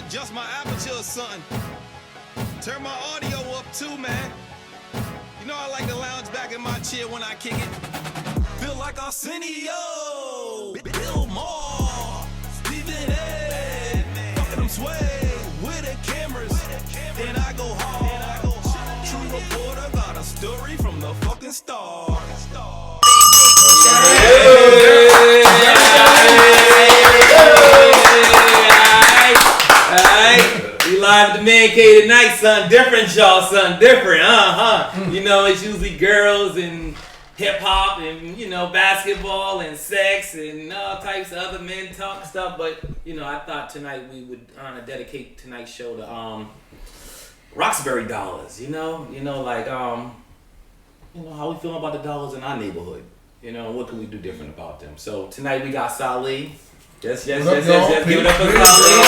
adjust my aperture or something. Turn my audio up too, man. You know I like to lounge back in my chair when I kick it. Feel like Arsenio, Bill Maher, Stephen A. Fucking them sway with the cameras. Then I go hard. True reporter got a story from the fucking start. We live at the Man Cave tonight, something different, y'all. Something different, You know, it's usually girls and hip hop and, you know, basketball and sex and all types of other men talk stuff. But, you know, I thought tonight we would dedicate tonight's show to Roxbury dollars. You know, like how we feel about the dollars in our neighborhood. You know, what can we do different about them? So tonight we got Salih. Yes. Give it up for Salih.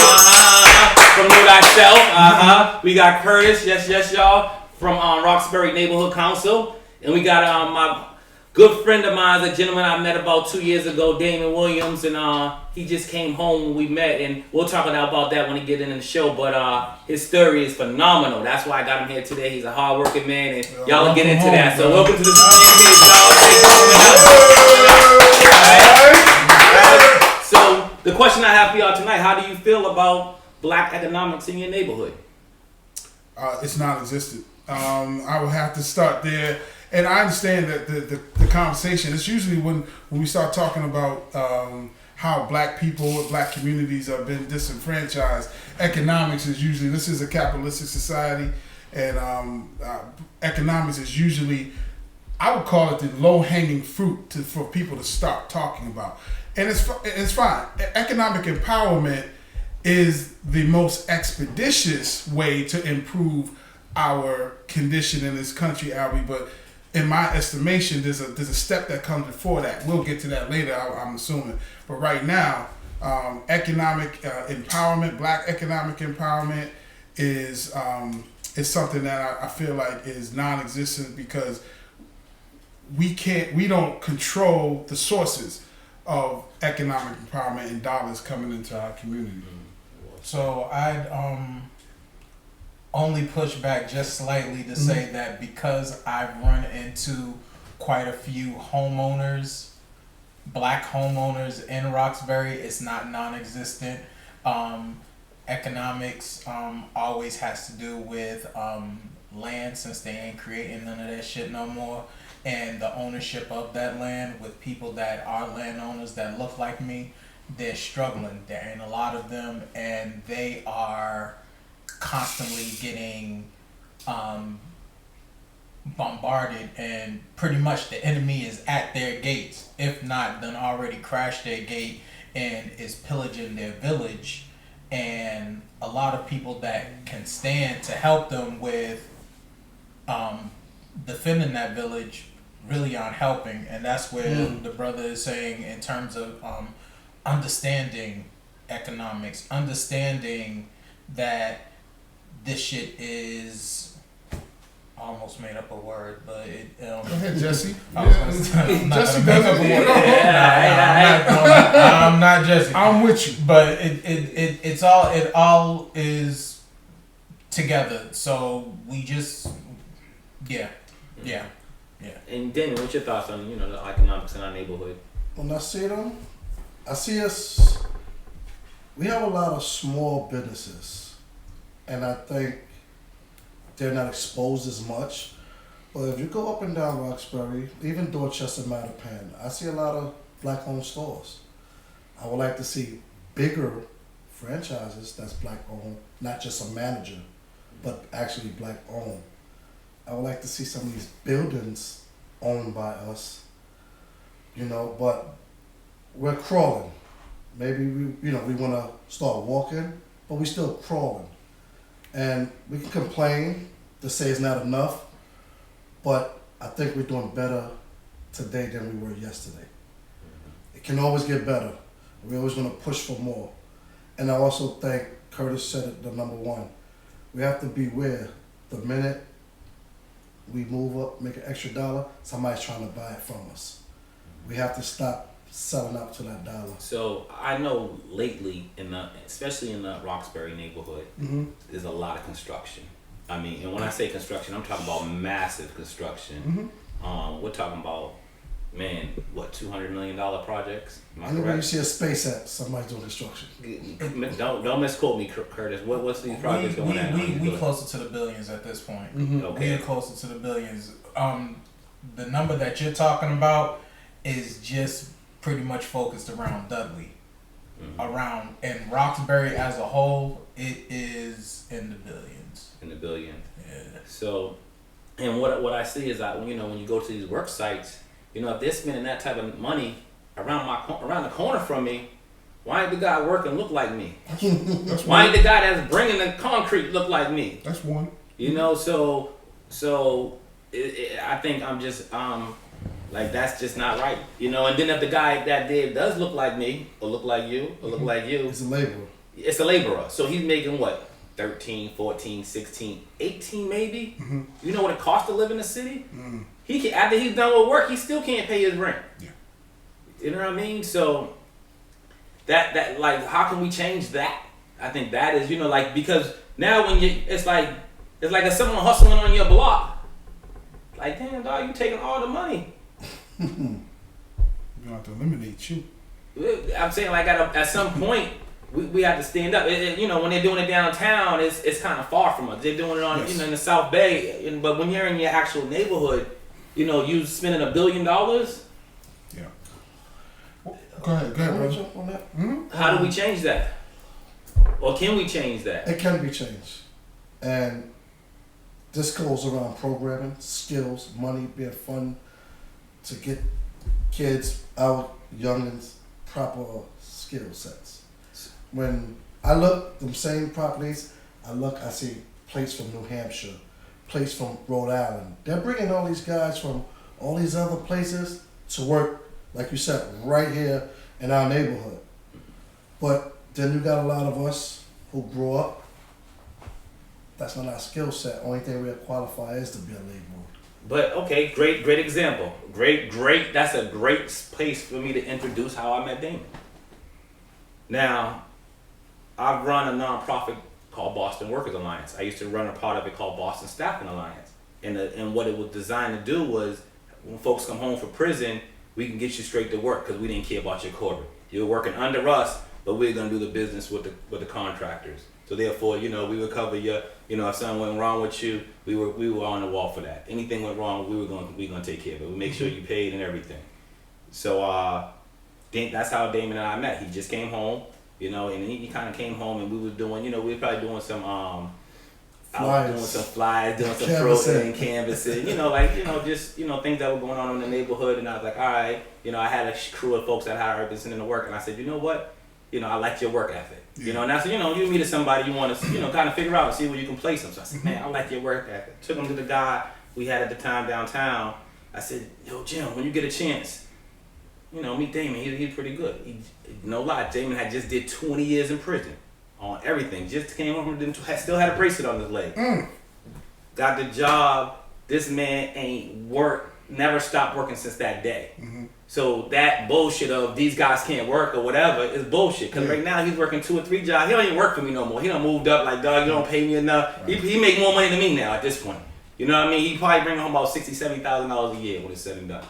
From Know Thyself. We got Curtis. Yes, y'all. From Roxbury Neighborhood Council. And we got my good friend of mine, a gentleman I met about 2 years ago, Damon Williams, and he just came home when we met, and we'll talk about that when he get into the show. But his story is phenomenal. That's why I got him here today. He's a hard-working man, and y'all will get into that. So welcome to the So the question I have for y'all tonight: how do you feel about black economics in your neighborhood? It's non-existent. I would have to start there. And I understand that the conversation, it's usually when we start talking about how black people, black communities have been disenfranchised, economics is usually, this is a capitalistic society, and economics is usually, I would call it the low-hanging fruit for people to start talking about. And it's fine. Economic empowerment is the most expeditious way to improve our condition in this country, Albie, but in my estimation, there's a step that comes before that. We'll get to that later, I'm assuming. But right now, economic empowerment, black economic empowerment is something that I feel like is non-existent because we don't control the sources of economic empowerment and dollars coming into our community. So I'd only push back just slightly to say that because I've run into quite a few homeowners, black homeowners in Roxbury, it's not non-existent. Economics always has to do with land, since they ain't creating none of that shit no more, and the ownership of that land with people that are landowners that look like me. They're struggling. There ain't a lot of them, and they are constantly getting bombarded, and pretty much the enemy is at their gates, if not then already crashed their gate and is pillaging their village. And a lot of people that can stand to help them with defending that village really aren't helping. And that's where the brother is saying, in terms of understanding economics, understanding that this shit is, almost made up a word, but it. Go ahead, Jesse. I'm not Jesse. I'm with you, but it all is together. So we just, yeah. And Damon, what's your thoughts on the economics in our neighborhood? When I see them, I see us. We have a lot of small businesses. And I think they're not exposed as much. But if you go up and down Roxbury, even Dorchester, Mattapan, I see a lot of black-owned stores. I would like to see bigger franchises that's black-owned, not just a manager, but actually black-owned. I would like to see some of these buildings owned by us, but we're crawling. Maybe we want to start walking, but we're still crawling. And we can complain to say it's not enough, but I think we're doing better today than we were yesterday. It can always get better. We're always going to push for more. And I also think Curtis said it, the number one. We have to beware. The minute we move up, make an extra dollar, somebody's trying to buy it from us. We have to stop selling up to that dollar. So I know lately especially in the Roxbury neighborhood, there's a lot of construction. I mean, and when I say construction, I'm talking about massive construction. We're talking about, man, what, $200 million projects? Am I Anywhere you correct? see a space at, somebody's doing construction. Don't misquote me, Curtis. What's these projects going at? We closer to the billions at this point. Okay. We are closer to the billions. The number that you're talking about is just pretty much focused around Dudley. Around, and Roxbury as a whole, it is in the billions. In the billions. Yeah. So, and what I see is that when you go to these work sites, if they're spending that type of money around the corner from me, why ain't the guy working look like me? Why ain't the guy that's bringing the concrete look like me? That's one. So I think I'm just like, that's just not right. And then if the guy that did does look like me or look like you or look like you, It's a laborer. it's a laborer. So he's making what? 13, 14, 16, 18 maybe? You know what it costs to live in the city? He can, after he's done with work, he still can't pay his rent. Yeah. You know what I mean? So that like, how can we change that? I think that is, because now when it's like if someone hustling on your block, like, damn dog, you taking all the money. We're gonna have to eliminate you. I'm saying, like, at some point we have to stand up. When they're doing it downtown, it's kind of far from us. They're doing it on in the South Bay, but when you're in your actual neighborhood, you spending $1 billion. Yeah. Well, go ahead, Can I brother. jump on that? How do we change that? Or can we change that? It can be changed. And this goes around programming, skills, money, being fun to get kids out, youngins, proper skill sets. When I look them same properties, I see plates from New Hampshire, plates from Rhode Island. They're bringing all these guys from all these other places to work, like you said, right here in our neighborhood. But then you got a lot of us who grew up, that's not our skill set. Only thing we're qualified is to be a laborer. But okay, great example. Great. That's a great place for me to introduce how I met Damon. Now, I've run a nonprofit called Boston Workers Alliance. I used to run a part of it called Boston Staffing Alliance. And what it was designed to do was, when folks come home from prison, we can get you straight to work because we didn't care about your corporate. You were working under us, but we're gonna do the business with the contractors. So therefore, we would cover your, if something went wrong with you, we were on the wall for that. Anything went wrong, we gonna take care of it. We make sure you paid and everything. So that's how Damon and I met. He just came home, and he kind of came home, and we was doing, we were probably doing some Flyers. doing some flyers, doing some Canvassing. protein, canvassing, just things that were going on in the neighborhood. And I was like, all right, I had a crew of folks that hired been sending to work, and I said, you know what, I like your work ethic. And I said, you meet somebody you want to, kind of figure out and see where you can place them. So I said, man, I like your work ethic. Took him to the guy we had at the time downtown. I said, yo, Jim, when you get a chance, meet Damon. He's pretty good. No lie, Damon had just did 20 years in prison on everything. Just came home from still had a bracelet on his leg. Got the job. This man never stopped working since that day. So that bullshit of these guys can't work or whatever is bullshit. Because right now he's working 2 or 3 jobs. He don't even work for me no more. He done moved up like, dog, you don't pay me enough. Right. He make more money than me now at this point. You know what I mean? He probably bring home about $60,000, $70,000 a year when it's said and done.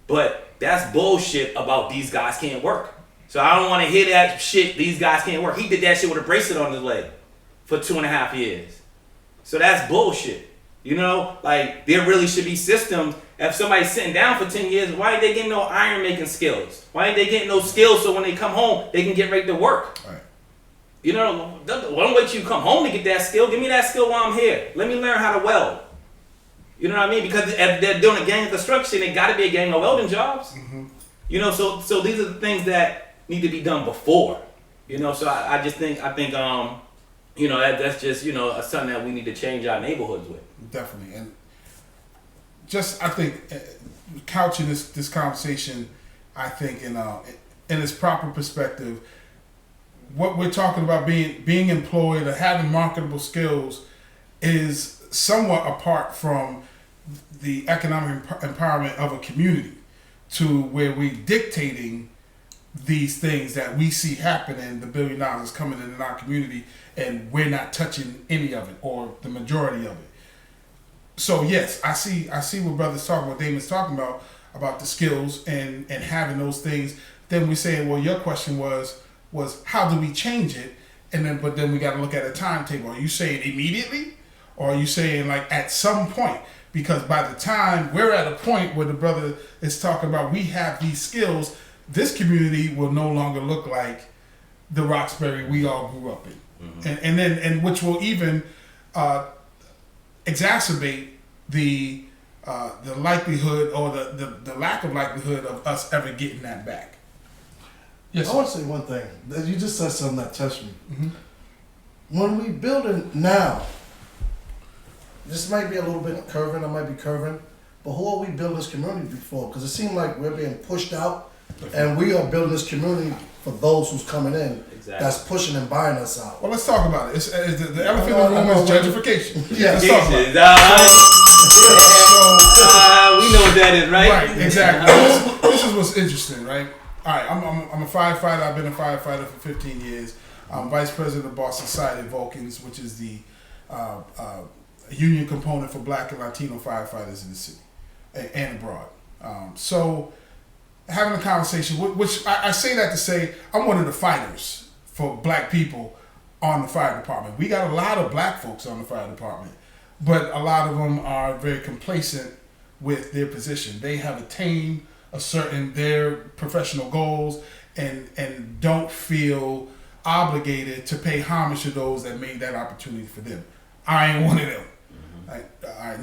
But that's bullshit about these guys can't work. So I don't want to hear that shit, these guys can't work. He did that shit with a bracelet on his leg for 2.5 years. So that's bullshit. Like, there really should be systems. If somebody's sitting down for 10 years, why ain't they getting no iron making skills? Why ain't they getting no skills so when they come home, they can get ready to work? Right. Don't wait till you come home to get that skill. Give me that skill while I'm here. Let me learn how to weld. You know what I mean? Because if they're doing a gang of construction, it got to be a gang of welding jobs. So these are the things that need to be done before. So I think that's just something that we need to change our neighborhoods with. Definitely. And just, I think, couching this conversation, I think in its proper perspective, what we're talking about being employed or having marketable skills is somewhat apart from the economic empowerment of a community, to where we dictating these things that we see happening, the $1 billion is coming in our community, and we're not touching any of it or the majority of it. So yes, I see what brother's talking about, Damon's talking about the skills and having those things. Then we say, well, your question was how do we change it? But then we got to look at a timetable. Are you saying immediately, or are you saying like at some point? Because by the time we're at a point where the brother is talking about we have these skills, this community will no longer look like the Roxbury we all grew up in, and which will even exacerbate the likelihood or the lack of likelihood of us ever getting that back. Yes, I want to say one thing. You just said something that touched me. When we building now, this might be a little bit curving, I might be curving, but who are we building this community for? Because it seems like we're being pushed out, and we are building this community for those who's coming in. Exactly. That's pushing and buying us out. Well, let's talk about it. The elephant in the room is gentrification. Yeah, Let's talk about it. We know what that is, right? Right, exactly. This is what's interesting, right? All right, I'm a firefighter. I've been a firefighter for 15 years. I'm vice president of Boston Society Vulcans, which is the union component for Black and Latino firefighters in the city and abroad. So having a conversation, which I say that to say I'm one of the fighters for Black people on the fire department. We got a lot of Black folks on the fire department, but a lot of them are very complacent with their position. They have attained their professional goals and don't feel obligated to pay homage to those that made that opportunity for them. I ain't one of them.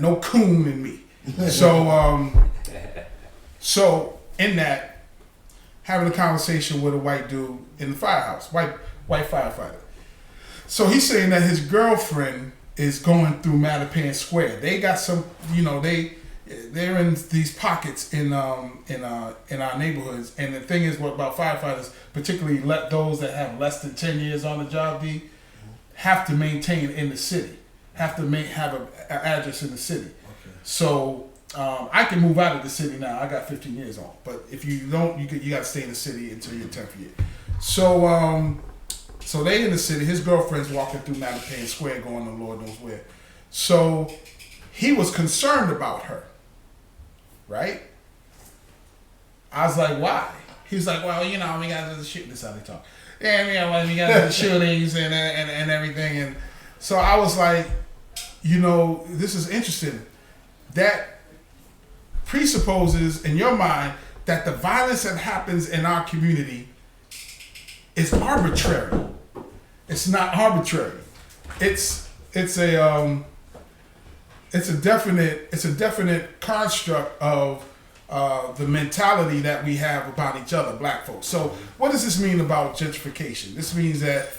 No coon in me. So in that, having a conversation with a white dude in the firehouse, white firefighter. So he's saying that his girlfriend is going through Mattapan Square. They got some, they're in these pockets in our neighborhoods. And the thing is, what about firefighters, particularly those that have less than 10 years on the job, have to maintain in the city, have an address in the city. Okay. So I can move out of the city now. I got 15 years on, but if you don't, you got to stay in the city until your 10th year. So they in the city. His girlfriend's walking through Mattapan Square, going to Lord knows where. So he was concerned about her, right? I was like, why? He was like, well, we got to shoot. This is how they talk. Yeah, we got the shootings and everything. And so I was like, this is interesting. That presupposes in your mind that the violence that happens in our community is arbitrary. It's not arbitrary. It's a definite construct of the mentality that we have about each other, Black folks. So what does this mean about gentrification? This means that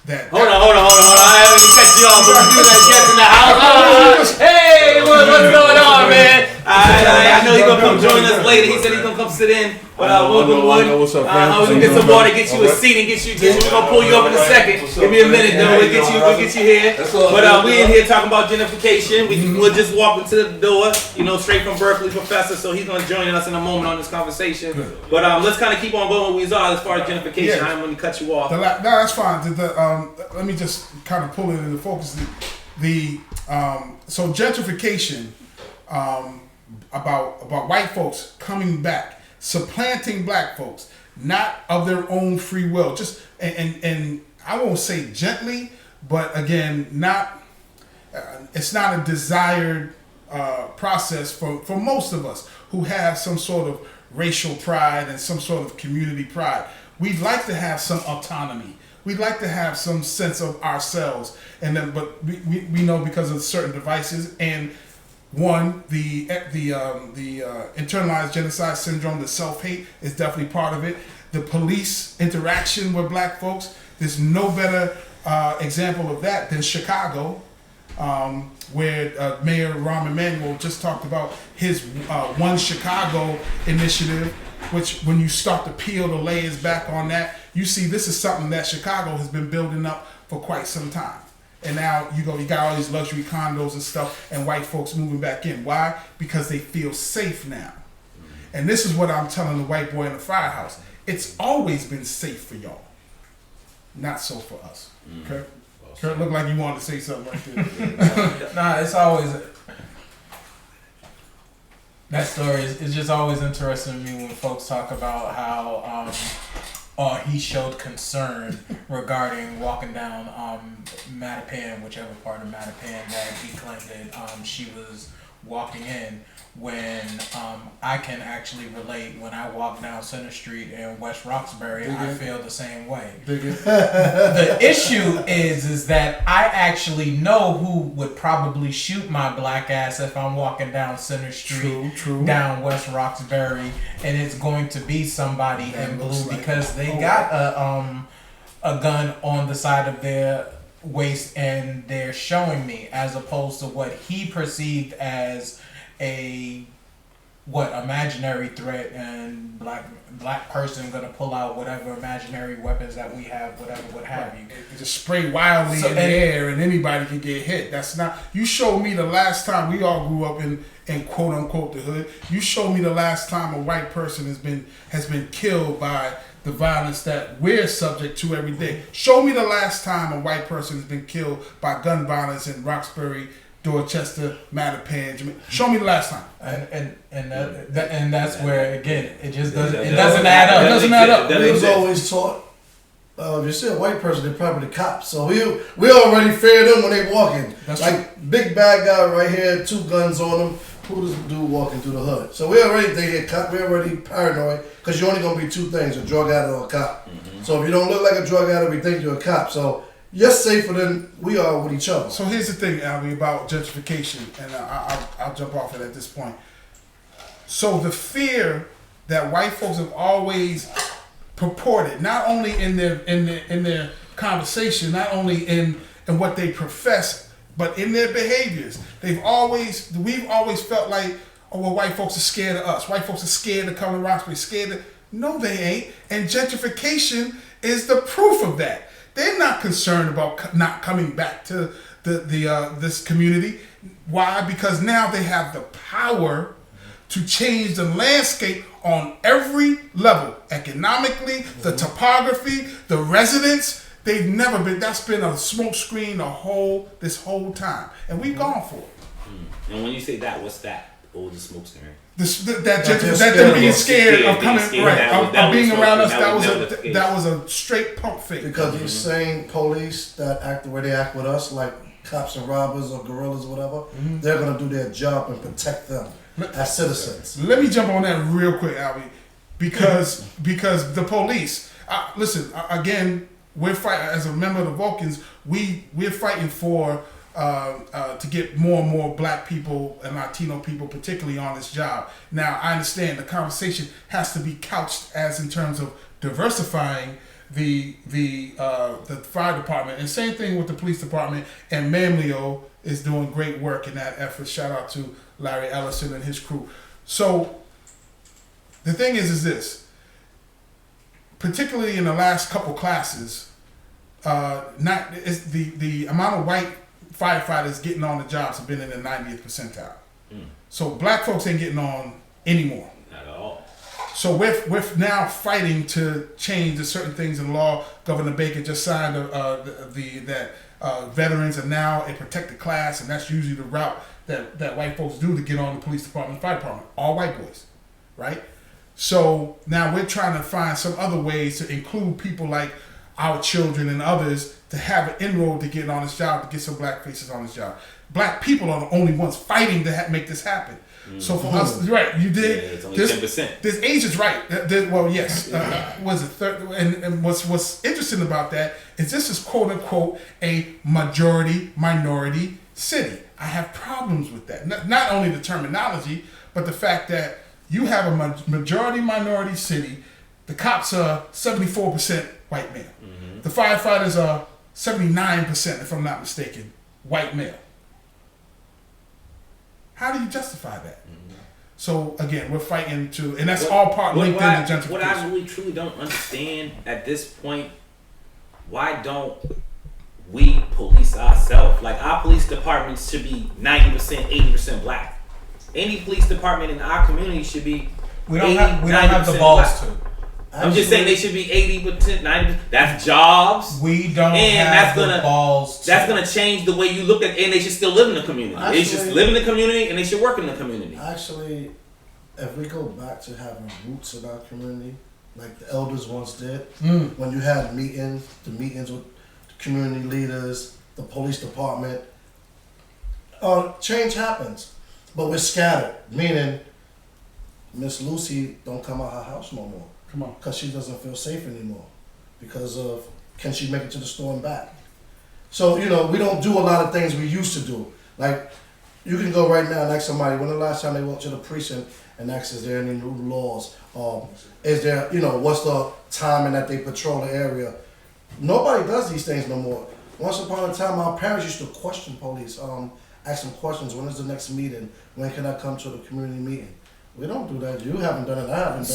Hold on. I haven't even cut you off, but we do that guest in the house. Hey, what's going on, man? I know he's going to come join us later. He said he's going to come sit in. But welcome, Wood. What's up, man? We're going to get some water, get you a seat, and we're going to pull you up in a second. Give me a minute, though. We'll get you here. But we in here talking about gentrification. We'll just walk into the door, straight from Berkeley, Professor. So he's going to join us in a moment on this conversation. But let's kind of keep on going where we are as far as gentrification. I don't want to cut you off. No, that's fine. Let me just kind of pull it into focus. So gentrification, about white folks coming back, supplanting Black folks, not of their own free will. Just and I won't say gently, but again, it's not a desired process for most of us who have some sort of racial pride and some sort of community pride. We'd like to have some autonomy. We'd like to have some sense of ourselves, but we know because of certain devices and the internalized genocide syndrome, the self-hate is definitely part of it. The police interaction with Black folks, there's no better example of that than Chicago, where Mayor Rahm Emanuel just talked about his One Chicago initiative, which when you start to peel the layers back on that, you see this is something that Chicago has been building up for quite some time. And now you got all these luxury condos and stuff, and white folks moving back in. Why? Because they feel safe now. And this is what I'm telling the white boy in the firehouse. It's always been safe for y'all. Not so for us. Kurt? Kurt looked like you wanted to say something right there. Nah, it's always... That story is just always interesting to me when folks talk about how he showed concern regarding walking down Mattapan, whichever part of Mattapan that he claimed that she was walking in, when I can actually relate. When I walk down Center Street in West Roxbury, I feel the same way. The issue is that I actually know who would probably shoot my black ass if I'm walking down Center Street, down West Roxbury, and it's going to be somebody that in blue because they got a gun on the side of their waist and they're showing me, as opposed to what he perceived as a imaginary threat, and black person gonna pull out whatever imaginary weapons that we have, whatever, what have you. It just spray wildly in the air and anybody can get hit. That's not. You showed me the last time we all grew up in quote unquote the hood. You showed me the last time a white person has been killed by the violence that we're subject to every day. Show me the last time a white person has been killed by gun violence in Roxbury, Dorchester, Mattapan, Jamaica. Show me the last time. And that's where again it just doesn't add up. It doesn't add up. We was always taught, if you see a white person, they're probably the cops. So we already fear them when they walk in. That's like true. Big bad guy right here, 2 guns on him. Who does dude walking through the hood? So we already think cop. We're already paranoid because you're only gonna be 2 things: a drug addict or a cop. Mm-hmm. So if you don't look like a drug addict, we think you're a cop. So you're safer than we are with each other. So here's the thing, Albie, about gentrification, and I'll jump off it at this point. So the fear that white folks have always purported, not only in their conversation, not only in what they profess, but in their behaviors. We've always felt like, oh, well, white folks are scared of us. White folks are scared to come to Roxbury. No, they ain't. And gentrification is the proof of that. They're not concerned about not coming back to this community. Why? Because now they have the power to change the landscape on every level. Economically, the topography, the residents. They've never been. That's been a smoke screen this whole time, and we've gone for it. And when you say that, what's that? What was the smoke screen? That them being scared of coming, of being around us. That was a straight pump fake. Because these same police that act the way they act with us, like cops and robbers or guerrillas or whatever, they're gonna do their job and protect them as citizens. Let me jump on that real quick, Albie, because the police. Listen, again, we're fighting as a member of the Vulcans. We're fighting for. To get more and more black people and Latino people particularly on this job. Now, I understand the conversation has to be couched as in terms of diversifying the fire department, and same thing with the police department, and Mamleo is doing great work in that effort. Shout out to Larry Ellison and his crew. So the thing is this, particularly in the last couple classes, the amount of white firefighters getting on the jobs have been in the 90th percentile. So black folks ain't getting on anymore. Not at all. So we're now fighting to change the certain things in law. Governor Baker just signed that veterans are now a protected class, and that's usually the route that white folks do to get on the police department, fire department. All white boys, right? So now we're trying to find some other ways to include people like our children and others to have an inroad to get on this job, to get some black faces on this job. Black people are the only ones fighting to make this happen. So for us, right, you did. Yeah, it's only 10%. This age is right. Well, yes. Was it third? And what's interesting about that is this is quote unquote a majority minority city. I have problems with that. Not only the terminology, but the fact that you have a majority minority city. The cops are 74% white male. The firefighters are 79%, if I'm not mistaken, white male. How do you justify that? So again, we're fighting to, and that's all part linked into gentrification. What I really truly don't understand at this point, why don't we police ourselves? Like, our police departments should be 90%, 80% black. Any police department in our community should be We don't have the balls to. I'm just saying they should be 80%, 90%. That's jobs. We don't have the balls. That's gonna change the way you look at, and they should still live in the community. They should live in the community, and they should work in the community. Actually, if we go back to having roots in our community, like the elders once did, when you had the meetings with the community leaders, the police department, change happens, but we're scattered. Meaning, Miss Lucy don't come out her house no more. Come on. Because she doesn't feel safe anymore. Because of, can she make it to the store and back? So, we don't do a lot of things we used to do. Like, you can go right now and ask somebody, when the last time they went to the precinct and ask, is there any new laws? Is there, what's the timing that they patrol the area? Nobody does these things no more. Once upon a time, our parents used to question police, ask them questions. When is the next meeting? When can I come to the community meeting? We don't do that. You haven't done it. I haven't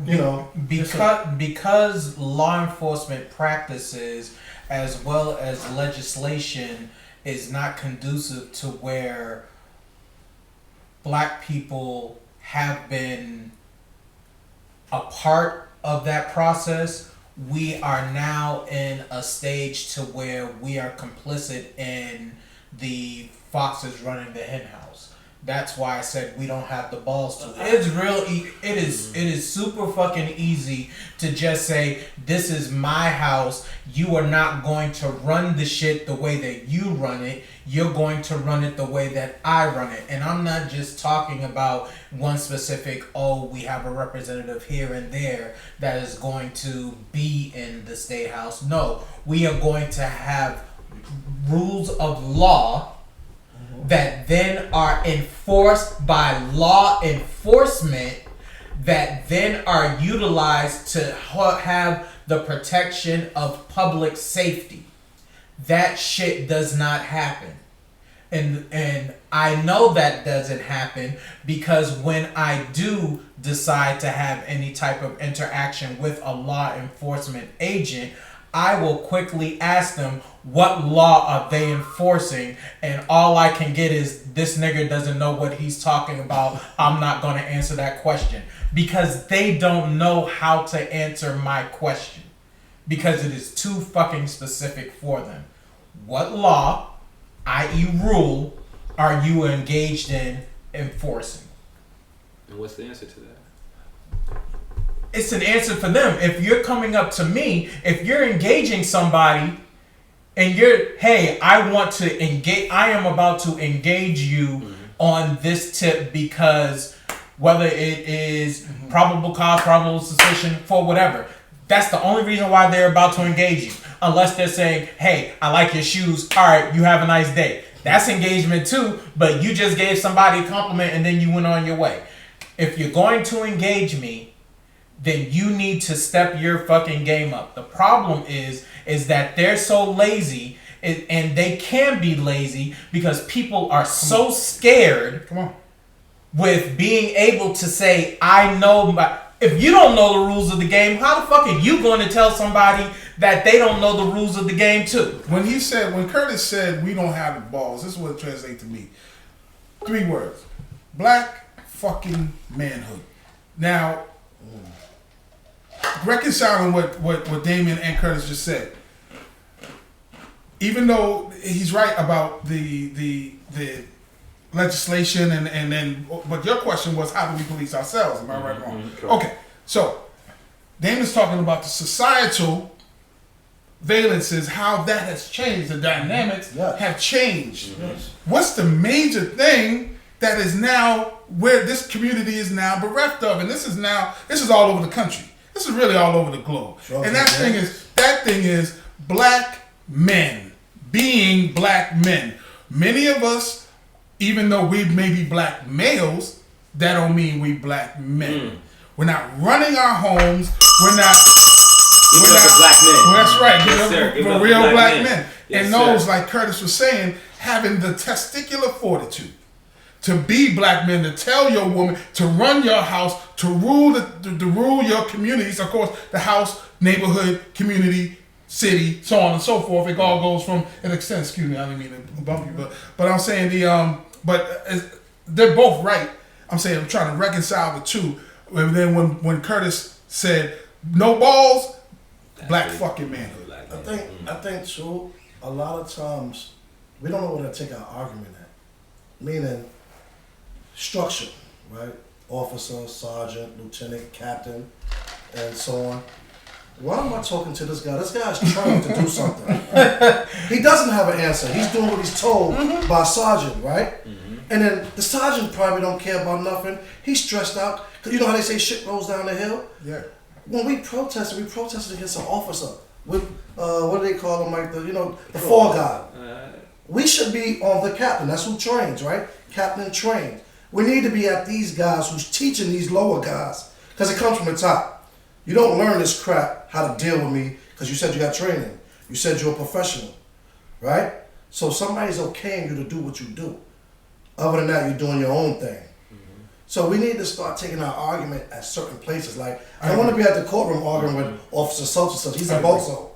done it. Because law enforcement practices as well as legislation is not conducive to where black people have been a part of that process, we are now in a stage to where we are complicit in the foxes running the hen house. That's why I said we don't have the balls to. It's real. It is super fucking easy to just say, this is my house. You are not going to run the shit the way that you run it. You're going to run it the way that I run it. And I'm not just talking about one specific, we have a representative here and there that is going to be in the state house. No, we are going to have rules of law that then are enforced by law enforcement, that then are utilized to have the protection of public safety. That shit does not happen. And I know that doesn't happen because when I do decide to have any type of interaction with a law enforcement agent, I will quickly ask them, what law are they enforcing? And all I can get is, this nigga doesn't know what he's talking about. I'm not going to answer that question. Because they don't know how to answer my question. Because it is too fucking specific for them. What law, i.e. rule, are you engaged in enforcing? And what's the answer to that? It's an answer for them. If you're coming up to me, if you're engaging somebody and you're, hey, I am about to engage you on this tip because whether it is probable cause, probable suspicion, for whatever, that's the only reason why they're about to engage you. Unless they're saying, hey, I like your shoes. All right, you have a nice day. That's engagement too, but you just gave somebody a compliment and then you went on your way. If you're going to engage me, then you need to step your fucking game up. The problem is that they're so lazy, and they can be lazy because people are so scared with being able to say, I know. If you don't know the rules of the game, how the fuck are you going to tell somebody that they don't know the rules of the game too? When Curtis said we don't have the balls, this is what it translates to me. 3 words. Black fucking manhood. Now, reconciling what Damon and Curtis just said, even though he's right about the legislation and then, but your question was, how do we police ourselves? Am I right or wrong? Okay, so Damon's talking about the societal valences, how that has changed, the dynamics have changed. What's the major thing that is now where this community is now bereft of? And this is all over the country. This is really all over the globe. And that thing is black men being black men. Many of us, even though we may be black males, that don't mean we black men. We're not running our homes. We're not black men. Well, that's right. Yes, we're real black men. Yes, and those, like Curtis was saying, having the testicular fortitude to be black men, to tell your woman, to run your house, to rule rule your communities. Of course, the house, neighborhood, community, city, so on and so forth. It all goes from an extent. Excuse me, I didn't mean to bump you, but I'm saying they're both right. I'm saying I'm trying to reconcile the two. And then when Curtis said no balls, black fucking manhood. I think too, a lot of times we don't know where to take our argument at. Meaning structure, right? Officer, sergeant, lieutenant, captain, and so on. Why am I talking to this guy? This guy's trying to do something. He doesn't have an answer. He's doing what he's told by a sergeant, right? And then the sergeant probably don't care about nothing. He's stressed out. Cause you know how they say shit rolls down the hill? Yeah. When we protested against an officer with, what do they call him, like the fall guy. We should be on the captain. That's who trains, right? Captain trains. We need to be at these guys who's teaching these lower guys. Because it comes from the top. You don't learn this crap, how to deal with me, because you said you got training. You said you're a professional, right? So somebody's okaying you to do what you do. Other than that, you're doing your own thing. So we need to start taking our argument at certain places. Like, I don't want to be at the courtroom arguing with Officer such and such. He's a bozo.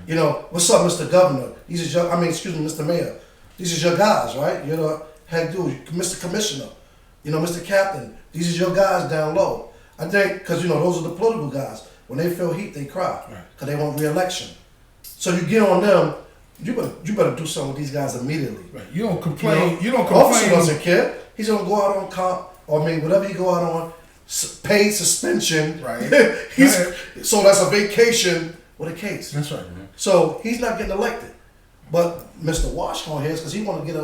You know, what's up, Mr. Governor? Mr. Mayor. These are your guys, right? You're the head dude, Mr. Commissioner. You know, Mr. Captain. These are your guys down low. I think, because, those are the political guys. When they feel heat, they cry. Because they want re-election. So you get on them, you better do something with these guys immediately. Right. You don't complain. You don't complain. Officer doesn't care. He's going to go out on comp, or whatever he go out on, paid suspension. Right. So that's a vacation with a case. That's right. So he's not getting elected. But Mr. Washington is, because he want to get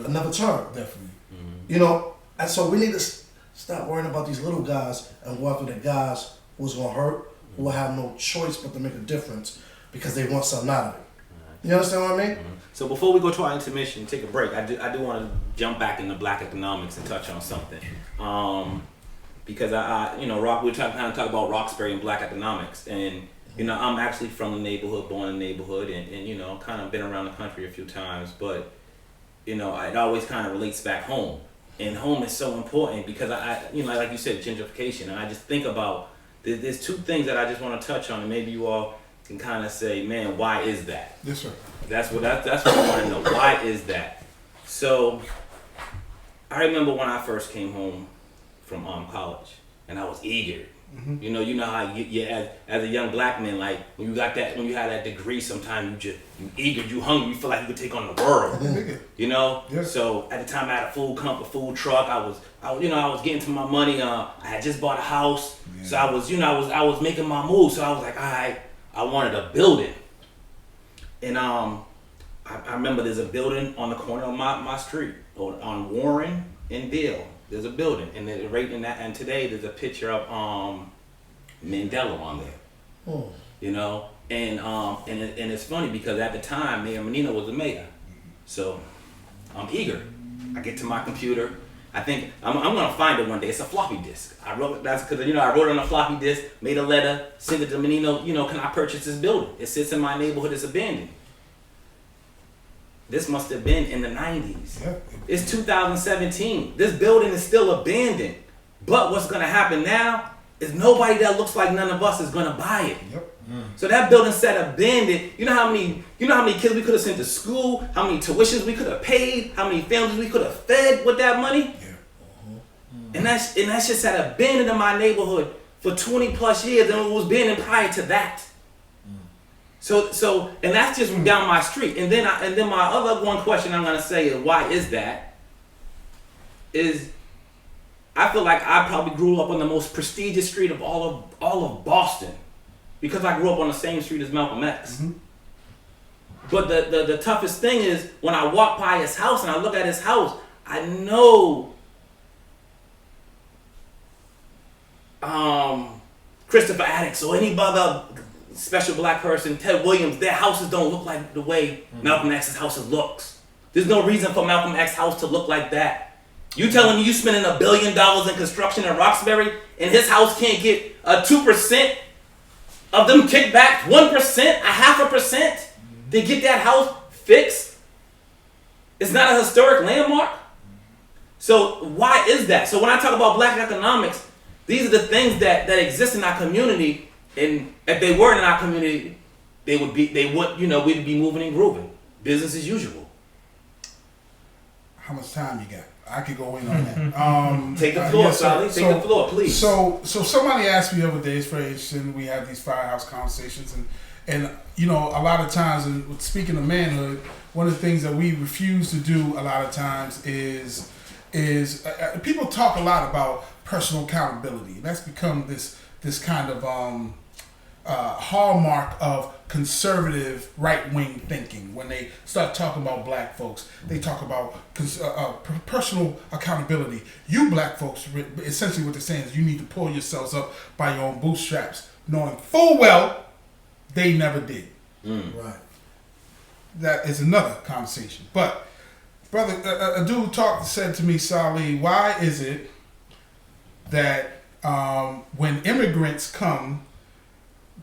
another term. Definitely. And so we need to stop worrying about these little guys and go after the guys who's going to hurt, who will have no choice but to make a difference because they want something out of it. You understand what I mean? So before we go to our intermission, take a break, I do want to jump back into black economics and touch on something. Because we're trying to talk about Roxbury and black economics. And, I'm actually from the neighborhood, born in the neighborhood, and kind of been around the country a few times. But, it always kind of relates back home. And home is so important because like you said, gentrification. And I just think about, there's two things that I just want to touch on, and maybe you all can kind of say, man, why is that? Yes, sir. That's what I want to know. Why is that? So, I remember when I first came home from college, and I was eager. You know how you as a young black man, like when you had that degree, sometimes you eager, you hungry, you feel like you could take on the world. Yeah. So at the time I had a food truck. I was getting to my money. I had just bought a house, so I was making my move. So I was like, all right, I wanted a building, and I remember there's a building on the corner of my street on Warren and Bill. There's a building, and right in that, and today there's a picture of Mandela on there. And it's funny because at the time Mayor Menino was the mayor, so I'm eager. I get to my computer. I think I'm gonna find it one day. It's a floppy disk. I wrote it on a floppy disk, made a letter, sent it to Menino. Can I purchase this building? It sits in my neighborhood. It's abandoned. This must have been in the 90s. Yeah. It's 2017. This building is still abandoned. But what's going to happen now is nobody that looks like none of us is going to buy it. Yep. So that building sat abandoned. You know how many kids we could have sent to school, how many tuitions we could have paid, how many families we could have fed with that money? Yeah. And that shit sat abandoned in my neighborhood for 20 plus years, and it was abandoned prior to that. So, and that's just down my street. And then my other one question I'm gonna say is, why is that? Is I feel like I probably grew up on the most prestigious street of all of Boston, because I grew up on the same street as Malcolm X. But the toughest thing is when I walk by his house and I look at his house, I know Christopher Addicks or any other special black person, Ted Williams, their houses don't look like the way Malcolm X's houses looks. There's no reason for Malcolm X's house to look like that. You telling me you spending $1 billion in construction in Roxbury and his house can't get a 2% of them kickbacks, 1%, a 0.5% to get that house fixed? It's not a historic landmark. So why is that? So when I talk about black economics, these are the things that exist in our community. And if they weren't in our community, we'd be moving and grooving. Business as usual. How much time you got? I could go in on that. Take the floor, yes, sir. Sally. Take the floor, please. So somebody asked me the other day, it's very interesting, we have these firehouse conversations, and you know, a lot of times, and speaking of manhood, one of the things that we refuse to do a lot of times is people talk a lot about personal accountability. That's become this kind of hallmark of conservative right-wing thinking. When they start talking about black folks, they talk about personal accountability. You black folks, essentially what they're saying is you need to pull yourselves up by your own bootstraps, knowing full well they never did. Right. That is another conversation. But, brother, a dude said to me, Salih, why is it that when immigrants come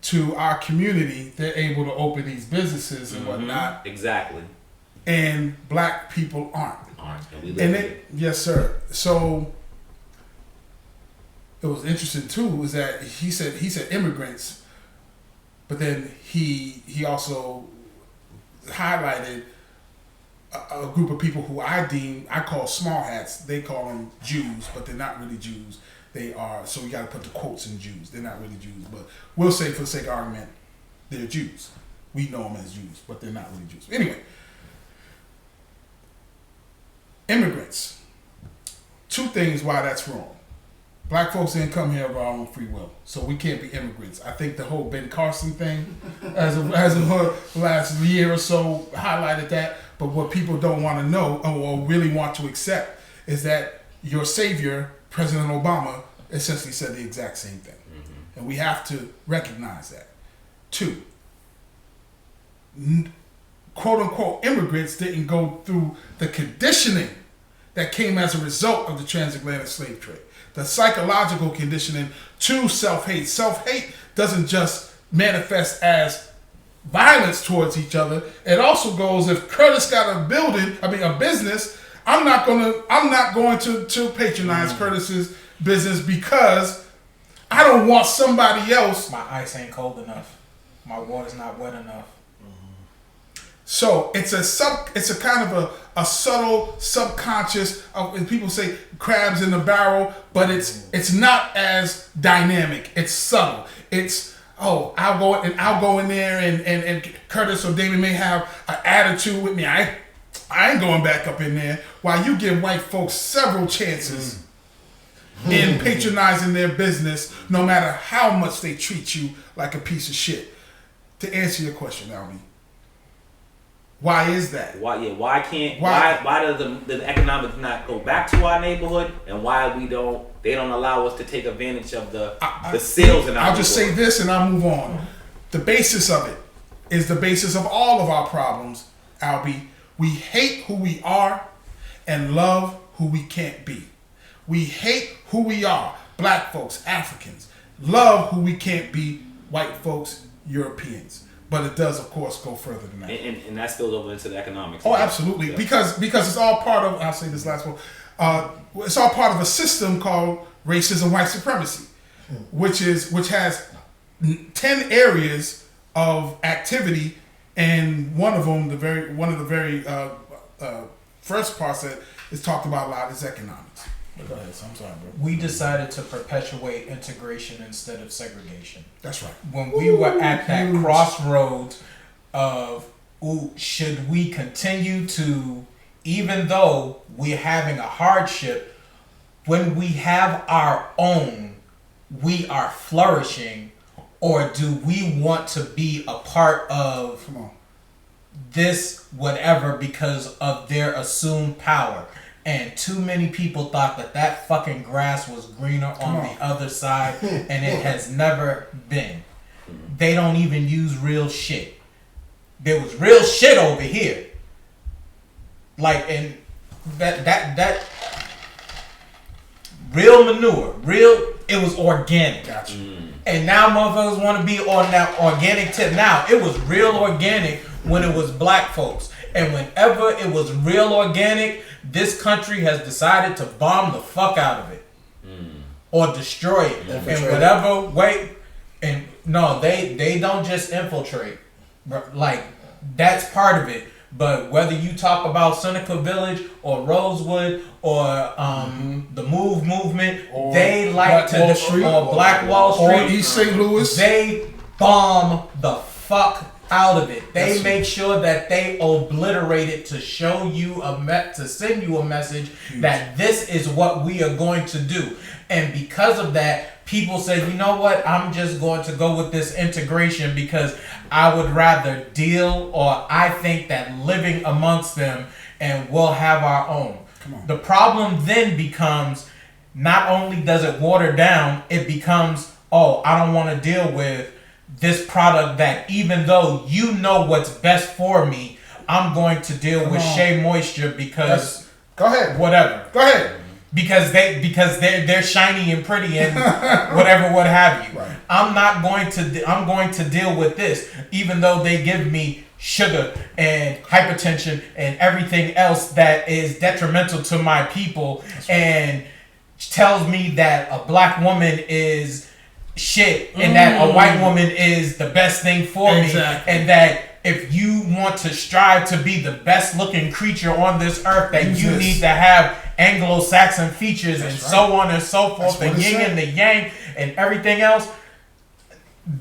to our community, they're able to open these businesses and whatnot. Exactly. And black people aren't. And we live here. Yes, sir. So it was interesting too, is that he said immigrants, but then he also highlighted a group of people who I call small hats. They call them Jews, but they're not really Jews. They are, so we got to put the quotes in Jews. They're not really Jews, but we'll say for the sake of argument, they're Jews. We know them as Jews, but they're not really Jews. Anyway, immigrants. Two things why that's wrong. Black folks didn't come here of our own free will, so we can't be immigrants. I think the whole Ben Carson thing, as of last year or so, highlighted that. But what people don't want to know or really want to accept is that your savior, President Obama, essentially said the exact same thing. And we have to recognize that. Two, quote unquote immigrants didn't go through the conditioning that came as a result of the transatlantic slave trade. The psychological conditioning to self-hate. Self-hate doesn't just manifest as violence towards each other. It also goes, if Curtis got a business, I'm not going to patronize Curtis's business because I don't want somebody else. My ice ain't cold enough. My water's not wet enough. So it's a kind of a subtle subconscious. And people say crabs in the barrel, but it's not as dynamic. It's subtle. It's I'll go in there and Curtis or Damon may have an attitude with me. I ain't going back up in there. While you give white folks several chances in patronizing their business, no matter how much they treat you like a piece of shit. To answer your question, Albie, why is that? Why does the economics not go back to our neighborhood, and why they don't allow us to take advantage of the sales in our I'll just say this and I'll move on. The basis of it is the basis of all of our problems, Albie. We hate who we are and love who we can't be. We hate who we are, black folks, Africans. Love who we can't be, white folks, Europeans. But it does, of course, go further than that. And that spills over into the economics. Oh, absolutely. Yeah. Because it's all part of, I'll say this last one, it's all part of a system called racism, white supremacy, which has 10 areas of activity, and one of them, one of the very first parts that is talked about a lot is economics. Go ahead. I'm sorry, bro. We decided to perpetuate integration instead of segregation. That's right. When we were at that crossroads of, should we continue to, even though we're having a hardship, when we have our own, we are flourishing, or do we want to be a part of this whatever because of their assumed power? And too many people thought that fucking grass was greener on the other side, and it has never been. They don't even use real shit. There was real shit over here. Like, and that real manure, it was organic. Gotcha. And now motherfuckers want to be on that organic tip. Now, it was real organic when it was black folks. And whenever it was real organic, this country has decided to bomb the fuck out of it. Or destroy it. In whatever way. And no, they don't just infiltrate. Like, that's part of it. But whether you talk about Seneca Village or Rosewood or the Move movement, or they like Black Wall Street, or Black Wall Street, or East St. Louis, they bomb the fuck out of it. They make sure that they obliterate it to show you to send you a message that this is what we are going to do. And because of that, people say, you know what, I'm just going to go with this integration because I would rather deal, or I think that living amongst them and we'll have our own. The problem then becomes, not only does it water down, it becomes, oh, I don't want to deal with this product that, even though you know what's best for me, I'm going to deal with Shea Moisture because go ahead, whatever. Go ahead. Because they're shiny and pretty and whatever, what have you. Right. I'm going to deal with this, even though they give me sugar and hypertension and everything else that is detrimental to my people, and tells me that a black woman is shit and that a white woman is the best thing for me, and that if you want to strive to be the best looking creature on this earth, that you need to have Anglo-Saxon features and so on and so forth, the yin and the yang and everything else.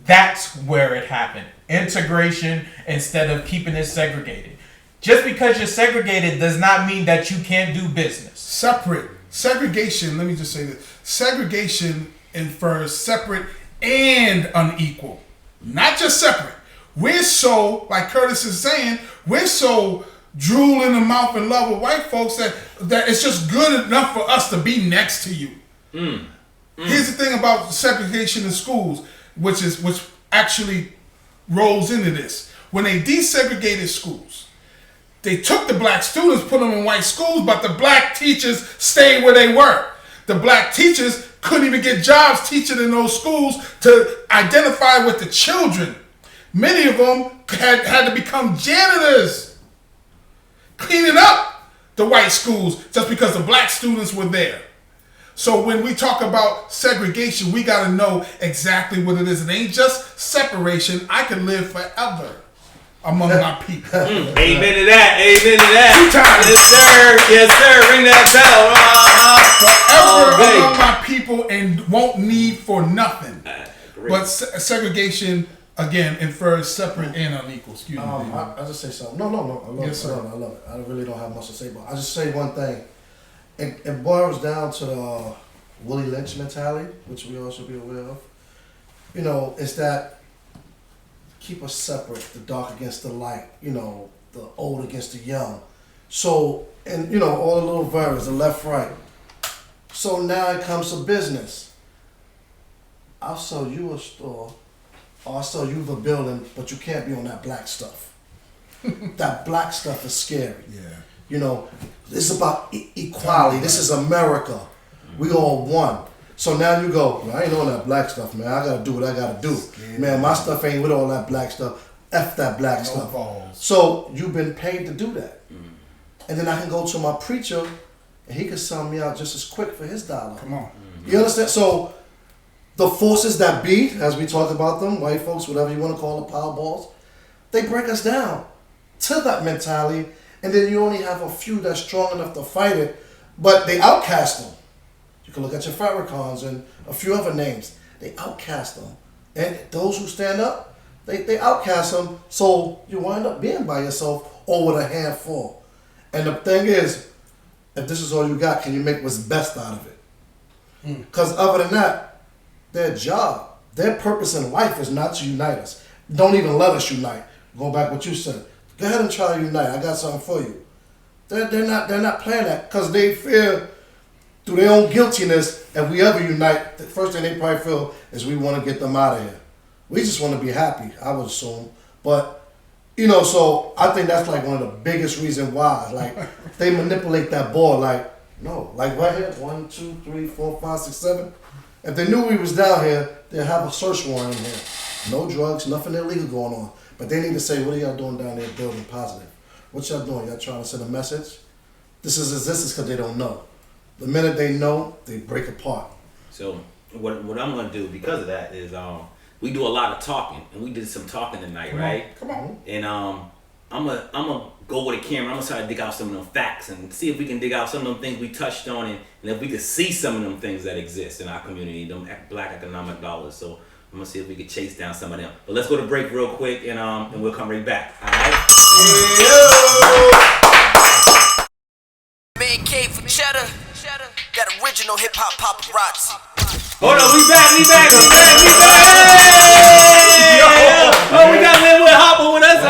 That's where it happened. Integration instead of keeping it segregated. Just because you're segregated does not mean that you can't do business. Separate. Segregation, let me just say this. Segregation infers separate and unequal. Not just separate. We're so, like Curtis is saying, we're so drool in the mouth in love with white folks that it's just good enough for us to be next to you. Here's the thing about segregation in schools, which actually rolls into this. When they desegregated schools, they took the black students, put them in white schools, but the black teachers stayed where they were. The black teachers couldn't even get jobs teaching in those schools to identify with the children. Many of them had to become janitors, cleaning up the white schools just because the black students were there. So when we talk about segregation, we got to know exactly what it is. It ain't just separation. I can live forever among my people. Amen to that. Amen to that. 2 times. Yes, sir. Yes, sir. Ring that bell. Forever among my people and won't need for nothing. But segregation, again, infers separate and unequal. Excuse me. I just say something. No. I love it. I love it. I really don't have much to say, but I just say one thing. It boils down to the Willie Lynch mentality, which we all should be aware of. You know, it's that keep us separate, the dark against the light, you know, the old against the young. So, and you know, all the little verbs, the left, right. So now it comes to business. I'll sell you a store, or I'll sell you the building, but you can't be on that black stuff. That black stuff is scary. Yeah. You know, this is about equality. This is America. We all one. So now you go, well, I ain't on that black stuff, man. I gotta do what I gotta do. Man, my stuff ain't with all that black stuff. F that black stuff. Balls. So you've been paid to do that. And then I can go to my preacher and he can sell me out just as quick for his dollar. Come on. You understand? So the forces that be, as we talked about them, white folks, whatever you want to call the power balls, they break us down to that mentality. And then you only have a few that's strong enough to fight it, but they outcast them. You can look at your Farrakhan's and a few other names. They outcast them. And those who stand up, they outcast them, so you wind up being by yourself or with a handful. And the thing is, if this is all you got, can you make what's best out of it? Because other than that, their job, their purpose in life is not to unite us. Don't even let us unite. Go back to what you said. Go ahead and try to unite. I got something for you. They're not playing that because they fear through their own guiltiness. If we ever unite, the first thing they probably feel is we want to get them out of here. We just want to be happy, I would assume. But you know, so I think that's like one of the biggest reasons why. Like they manipulate that board. Like no, like right here, 1, 2, 3, 4, 5, 6, 7. If they knew we was down here, they'd have a search warrant in here. No drugs, nothing illegal going on. But they need to say, what are y'all doing down there building positive? What y'all doing? Y'all trying to send a message? This is existence because they don't know. The minute they know, they break apart. So what I'm going to do because of that is we do a lot of talking. And we did some talking tonight, right? Come on. And I'ma go with a camera. I'm gonna try to dig out some of them facts and see if we can dig out some of them things we touched on, and if we could see some of them things that exist in our community, them black economic dollars. So I'm gonna see if we could chase down some of them. But let's go to break real quick, and we'll come right back. All right. Man Cave for Cheddar. That original Hip Hop Paparazzi. Hold on, we back. Oh, we got Linwood Hopper with us.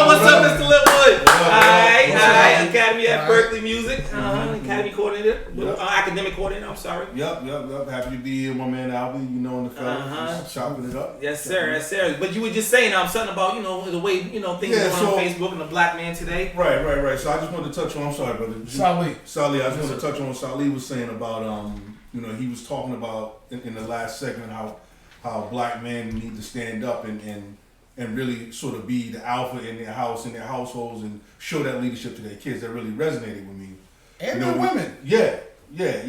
What's up, Mr. Linwood? Alright. Academy at Berkeley Music. Academy coordinator. Academic coordinator, I'm sorry. Yep. Happy to be here, my man Albie, and the fellas chopping it up. Yes, sir. But you were just saying something about, the way, things going on Facebook and the black man today. Right. So I just wanted to touch on, I'm sorry, brother. Sally, I just wanted to touch on what Sally was saying about, he was talking about in the last segment how black men need to stand up and really sort of be the alpha in their house, in their households, and show that leadership to their kids. That really resonated with me. And the women. Yeah. But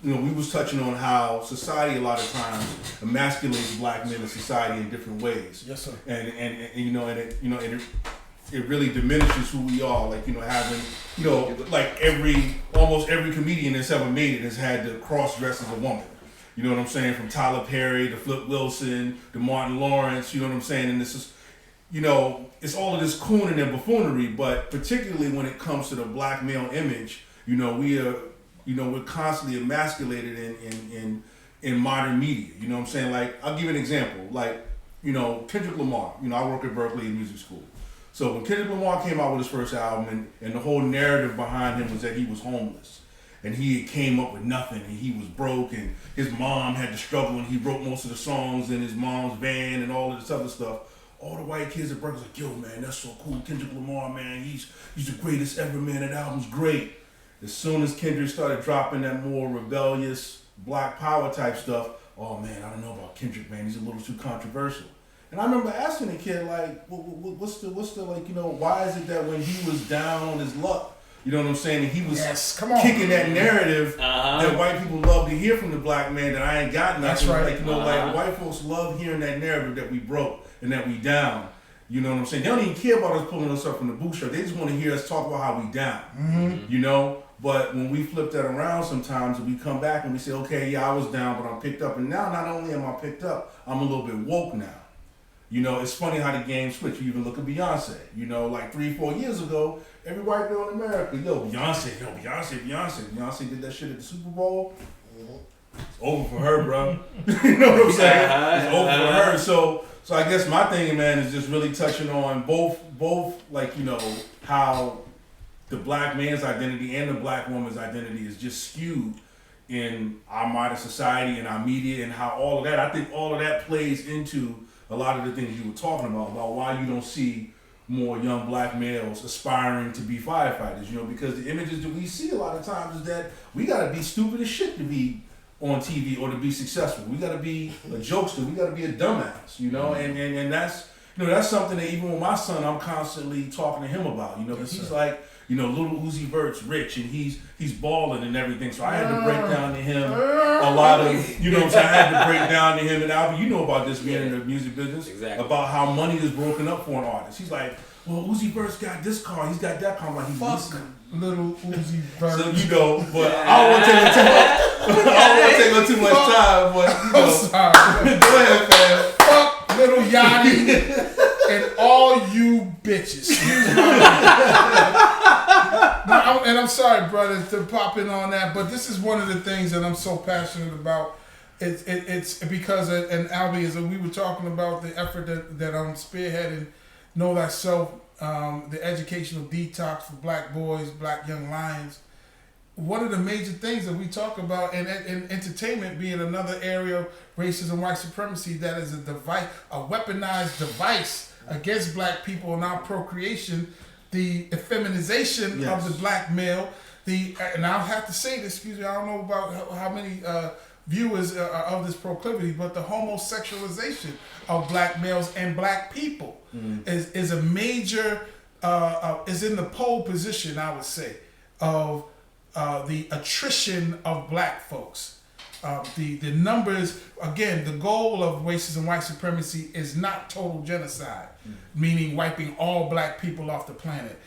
we was touching on how society a lot of times emasculates black men in society in different ways. Yes, sir. And it really diminishes who we are. Like having like almost every comedian that's ever made it has had to cross dress as a woman. You know what I'm saying? From Tyler Perry to Flip Wilson to Martin Lawrence. You know what I'm saying? And this is, it's all of this cooning and buffoonery. But particularly when it comes to the black male image, we're constantly emasculated in modern media. You know what I'm saying? Like, I'll give you an example. Like, Kendrick Lamar. I work at Berkeley Music School. So when Kendrick Lamar came out with his first album, and the whole narrative behind him was that he was homeless. And he came up with nothing, and he was broke, and his mom had to struggle, and he wrote most of the songs in his mom's van and all of this other stuff. All the white kids at Berkeley was like, yo, man, that's so cool. Kendrick Lamar, man, he's the greatest ever, man. That album's great. As soon as Kendrick started dropping that more rebellious black power type stuff, oh, man, I don't know about Kendrick, man. He's a little too controversial. And I remember asking the kid, like, what's the why is it that when he was down on his luck, you know what I'm saying? And he was kicking that narrative that white people love to hear from the black man, that I ain't got nothing. That's right. Like white folks love hearing that narrative that we broke and that we down. You know what I'm saying? They don't even care about us pulling us up from the bootstrap. They just want to hear us talk about how we down. Mm-hmm. But when we flip that around sometimes, and we come back and we say, okay, yeah, I was down, but I'm picked up. And now not only am I picked up, I'm a little bit woke now. It's funny how the game switched. You even look at Beyonce. Like 3-4 years ago, every white girl in America, Beyonce. Beyonce did that shit at the Super Bowl. It's over for her, bro. You know what I'm saying? It's over for her. So I guess my thing, man, is just really touching on both like, how the black man's identity and the black woman's identity is just skewed in our modern society and our media, and how all of that, I think all of that plays into a lot of the things you were talking about why you don't see more young black males aspiring to be firefighters, because the images that we see a lot of times is that we gotta be stupid as shit to be on TV or to be successful. We gotta be a jokester, we gotta be a dumbass, and that's that's something that even with my son, I'm constantly talking to him about, because he's like, little Uzi Vert's rich and he's balling and everything. So I had to break down to him a lot of, I had to break down to him, and Albie, about this being in the music business, about how money is broken up for an artist. He's like, well, Uzi Vert's got this car, he's got that car. I'm like, he's listening. Little Uzi Vert. So but I don't want to take up too much time, but I'm sorry. Go ahead, fam. Fuck Little Yachty and all you bitches. And I'm sorry, brother, to pop in on that, but this is one of the things that I'm so passionate about. It's because, and Albie, we were talking about the effort that I'm spearheading, Know Thyself, the educational detox for black boys, black young lions. One of the major things that we talk about, and entertainment being another area of racism, white supremacy, that is a device, a weaponized device against black people and our procreation, the effeminization of the black male, and I'll have to say this, excuse me, I don't know about how many viewers are of this proclivity, but the homosexualization of black males and black people is a major, is in the pole position, I would say, of the attrition of black folks. the numbers, again, the goal of racist and white supremacy is not total genocide, meaning wiping all black people off the planet.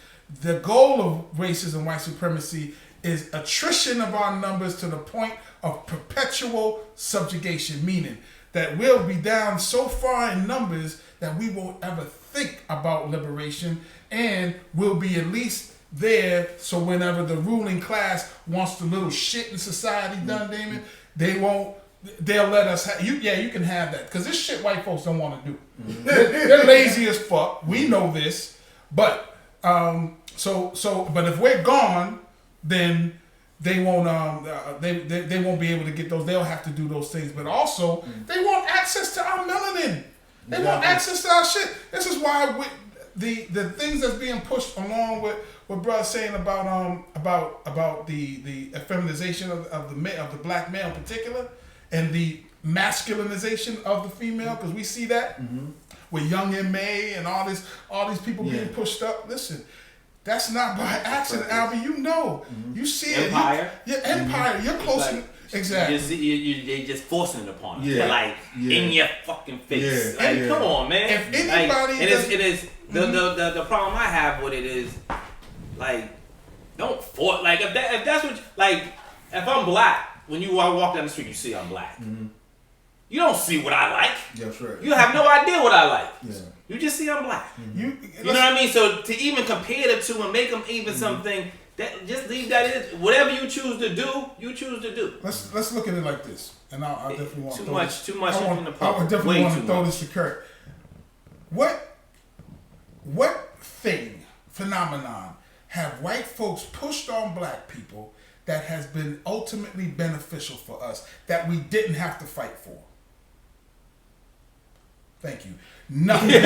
The goal of racist and white supremacy is attrition of our numbers to the point of perpetual subjugation, meaning that we'll be down so far in numbers that we won't ever think about liberation, and we'll be at least there so whenever the ruling class wants the little shit in society done, Damon, they'll let us have, you can have that, because this shit white folks don't want to do. They're lazy as fuck, we know this, but but if we're gone, then they won't they won't be able to get those. They'll have to do those things, but also they want access to our melanin. They want access to our shit. This is why the things that's being pushed along with what brother's saying about the effeminization of the black male in particular, and the masculinization of the female, because we see that with Young M.A. and all these people being pushed up. Listen, that's not by accident, Albie. You know, you see Empire. Empire. You're close to exactly. They just forcing it upon us. Yeah. In your fucking face. Yeah. Like, come on, man. If anybody, it is the problem I have with it is like, don't force. Like if that's what if I'm black, when you walk down the street, you see I'm black. You don't see what I like. That's right. You have no idea what I like. Yeah. You just see I'm black. You know what I mean? So to even compare the two and make them even something, that just leave that in. Whatever you choose to do, you choose to do. Let's look at it like this, and I definitely want too much in the public. I definitely want to throw this to Kurt. What phenomenon have white folks pushed on black people that has been ultimately beneficial for us that we didn't have to fight for? Thank you. Nothing. so the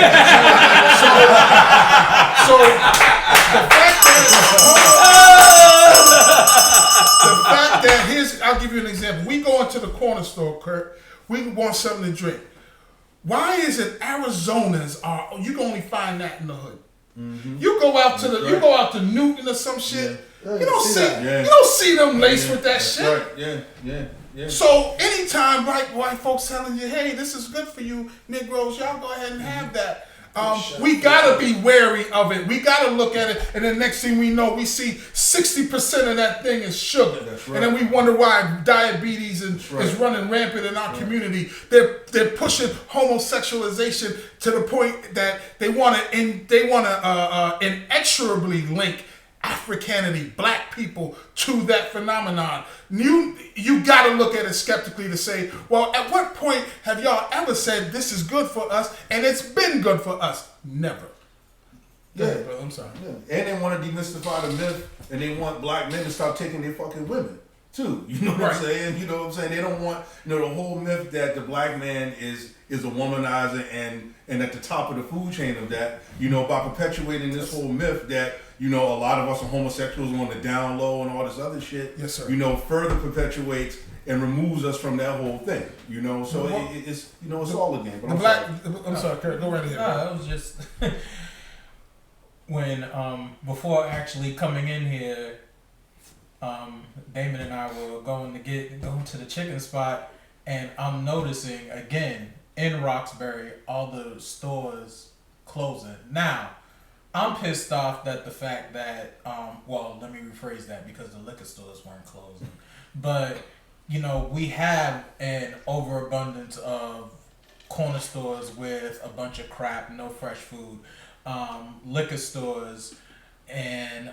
fact that I'll give you an example. We go into the corner store, Kurt. We want something to drink. Why is it Arizona's you can only find that in the hood? You go out to Newton or some shit. Yeah, you don't see them laced with that shit. Right. Yeah. So anytime white folks telling you, hey, this is good for you, Negroes, y'all go ahead and have that. We gotta be wary of it. We gotta look at it, and then next thing we know, we see 60% of that thing is sugar. That's right. And then we wonder why diabetes is running rampant in our community. They're pushing homosexualization to the point that they wanna inexorably link Africanity, black people, to that phenomenon. You got to look at it skeptically to say, well, at what point have y'all ever said this is good for us and it's been good for us? Never. Go ahead, brother. I'm sorry. Yeah. And they want to demystify the myth, and they want black men to stop taking their fucking women too. You know what I'm saying? You know what I'm saying? They don't want the whole myth that the black man is a womanizer and at the top of the food chain of that. By perpetuating this whole myth that a lot of us are homosexuals on the down low and all this other shit. Yes, sir. Further perpetuates and removes us from that whole thing. So it's it's all a game. But I'm sorry, Kurt. Go right ahead. No, it was just when before actually coming in here, Damon and I were going to the chicken spot, and I'm noticing again in Roxbury all the stores closing. Now, I'm pissed off that the fact that let me rephrase that, because the liquor stores weren't closing, but we have an overabundance of corner stores with a bunch of crap, no fresh food, liquor stores, and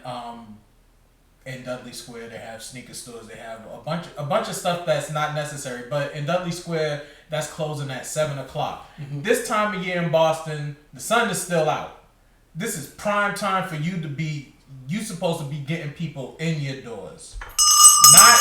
in Dudley Square they have sneaker stores. They have a bunch of stuff that's not necessary. But in Dudley Square, that's closing at 7:00. This time of year in Boston, the sun is still out. This is prime time for you to be. You supposed to be getting people in your doors. Not.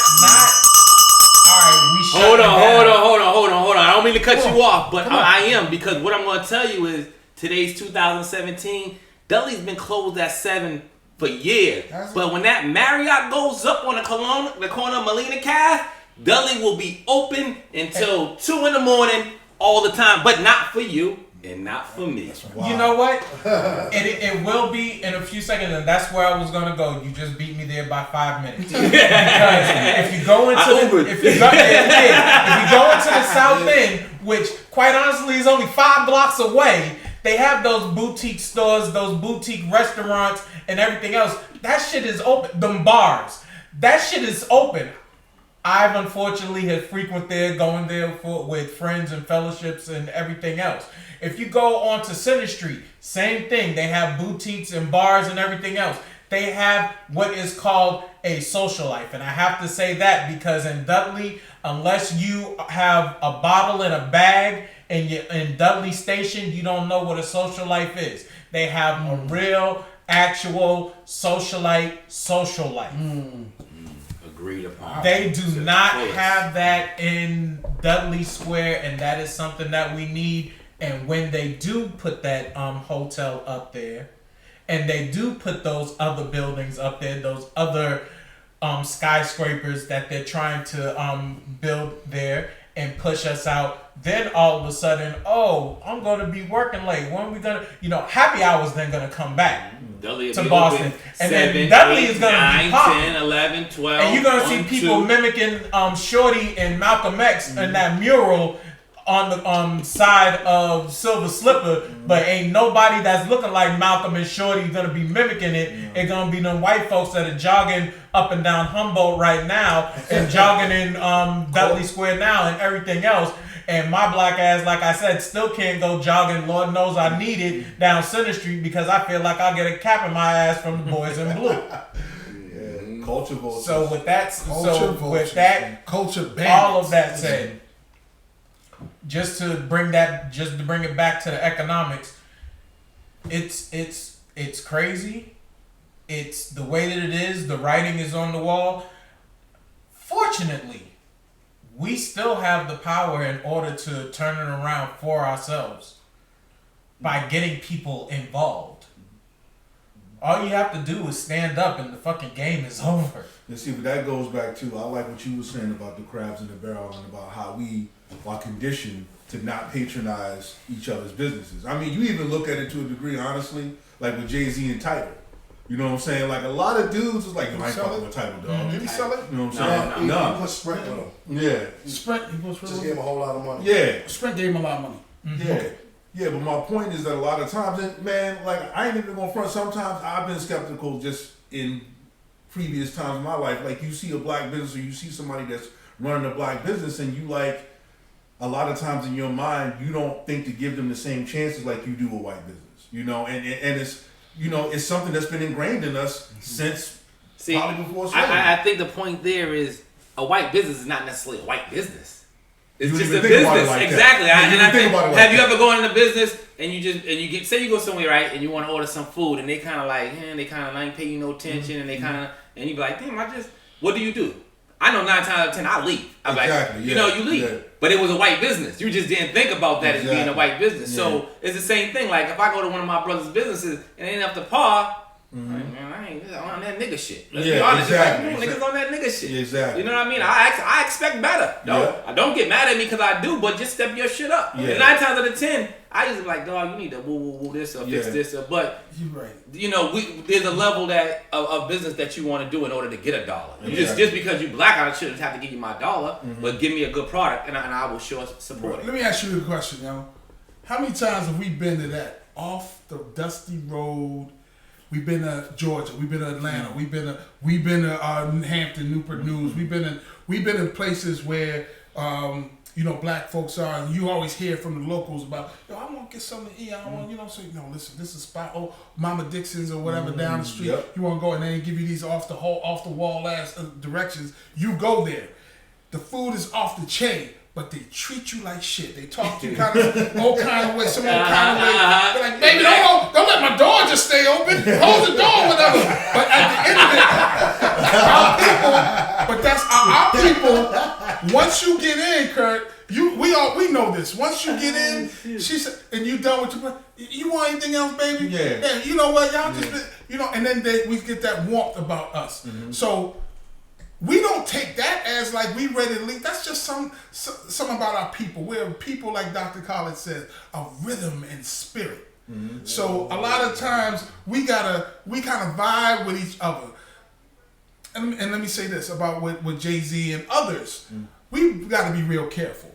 All right, we hold on. I don't mean to cut you off, but I am, because what I'm going to tell you is today's 2017. Dudley's been closed at 7 for years. But when that Marriott goes up on the corner of Molina Cave, Dudley will be open until 2 in the morning all the time, but not for you. and not for me. Wow. You know what? it will be in a few seconds, and that's where I was gonna go. You just beat me there by 5 minutes. Because if you go into if you go into the South End, which quite honestly is only 5 blocks away, they have those boutique stores, those boutique restaurants, and everything else. That shit is open. Them bars, that shit is open. I've unfortunately have frequented there, going there with friends and fellowships and everything else. If you go onto Center Street, same thing. They have boutiques and bars and everything else. They have what is called a social life. And I have to say that because in Dudley, unless you have a bottle in a bag in Dudley Station, you don't know what a social life is. They have a real, actual socialite social life. Agreed upon. They do not have that in Dudley Square, and that is something that we need. And when they do put that hotel up there, and they do put those other buildings up there, those other skyscrapers that they're trying to build there and push us out, then all of a sudden, oh, I'm going to be working late. When are we going to, happy hour's then going to come back to Boston. And 7, then Dudley 8, is going to 9, be popping. 10, 11, 12. And you're going to see people mimicking Shorty and Malcolm X in that mural on the side of Silver Slipper, but ain't nobody that's looking like Malcolm and Shorty gonna be mimicking it. It's gonna be them white folks that are jogging up and down Humboldt right now and jogging in Dudley Square now and everything else. And my black ass, like I said, still can't go jogging. Lord knows I need it down Center Street because I feel like I'll get a cap in my ass from the boys in blue. Culture vultures. So with that, culture bandits. All of that said, just to bring it back to the economics, it's crazy. It's the way that it is. The writing is on the wall. Fortunately, we still have the power in order to turn it around for ourselves by getting people involved. All you have to do is stand up and the fucking game is over. And see, but that goes back to, I like what you were saying about the crabs in the barrel and about how we are conditioned to not patronize each other's businesses. I mean, you even look at it to a degree, honestly, like with Jay-Z and Tidal. You know what I'm saying? Like a lot of dudes was like, I ain't fucking with Tidal, dog. Did he sell it? You know what I'm saying? No. He put Sprint with him. Yeah. Sprint, just gave him a whole lot of money. Yeah. Sprint gave him a lot of money. Yeah. Okay. Yeah, but my point is that a lot of times, and man, like I ain't even gonna front. Sometimes I've been skeptical just in previous times in my life. Like you see a black business or you see somebody that's running a black business and you like, a lot of times in your mind, you don't think to give them the same chances like you do a white business, and it's, it's something that's been ingrained in us since probably before slavery. I think the point there is a white business is not necessarily a white business. It's just a business, like exactly. And I think, have you ever gone into business and you get, say you go somewhere, right, and you want to order some food and they kind of like, they kind of ain't pay you no attention, and they kind of, and you be like, damn, what do? I know 9 times out of 10 I leave. I'm exactly, like, you leave. Yeah. But it was a white business. You just didn't think about that as being a white business. Yeah. So it's the same thing. Like if I go to one of my brother's businesses and they ain't up to par, man, I ain't on that nigga shit. Let's be honest. Exactly. Niggas on that nigga shit. Exactly. You know what I mean? I expect better. I don't get mad at me because I do, but just step your shit up. Yeah. And 9 times out of 10, I just be like, dog, you need to woo this or fix this or. But you're right. There's a level that of business that you want to do in order to get $1. Just because you black, I shouldn't have to give you my $1, but give me a good product and I will sure support it. Let me ask you a question, yo. How many times have we been to that off the dusty road? We've been to Georgia. We've been to Atlanta. We've been to Hampton, Newport News. We've been in places where black folks are, and you always hear from the locals about, I want to get something to eat. I want, so listen, this is a spot. Oh, Mama Dixon's or whatever down the street. Yep. You want to go, and they give you these off the wall ass directions. You go there. The food is off the chain. But they treat you like shit. They talk to you kind of old kind of way, some old kind of way. They're like, baby, don't let my door just stay open. Hold the door, whatever. But at the end of it, our people. Once you get in, Kurt, we know this. Once you get in, she said, and you done with your, you want anything else, baby? Yeah. You know what? Y'all just, and then we get that warmth about us. So we don't take that as like we ready to leave. That's just something about our people. We're people, like Dr. Khaled said, of rhythm and spirit. Mm-hmm. So a lot of times we kind of vibe with each other. And let me say this about with Jay-Z and others. Mm-hmm. We've got to be real careful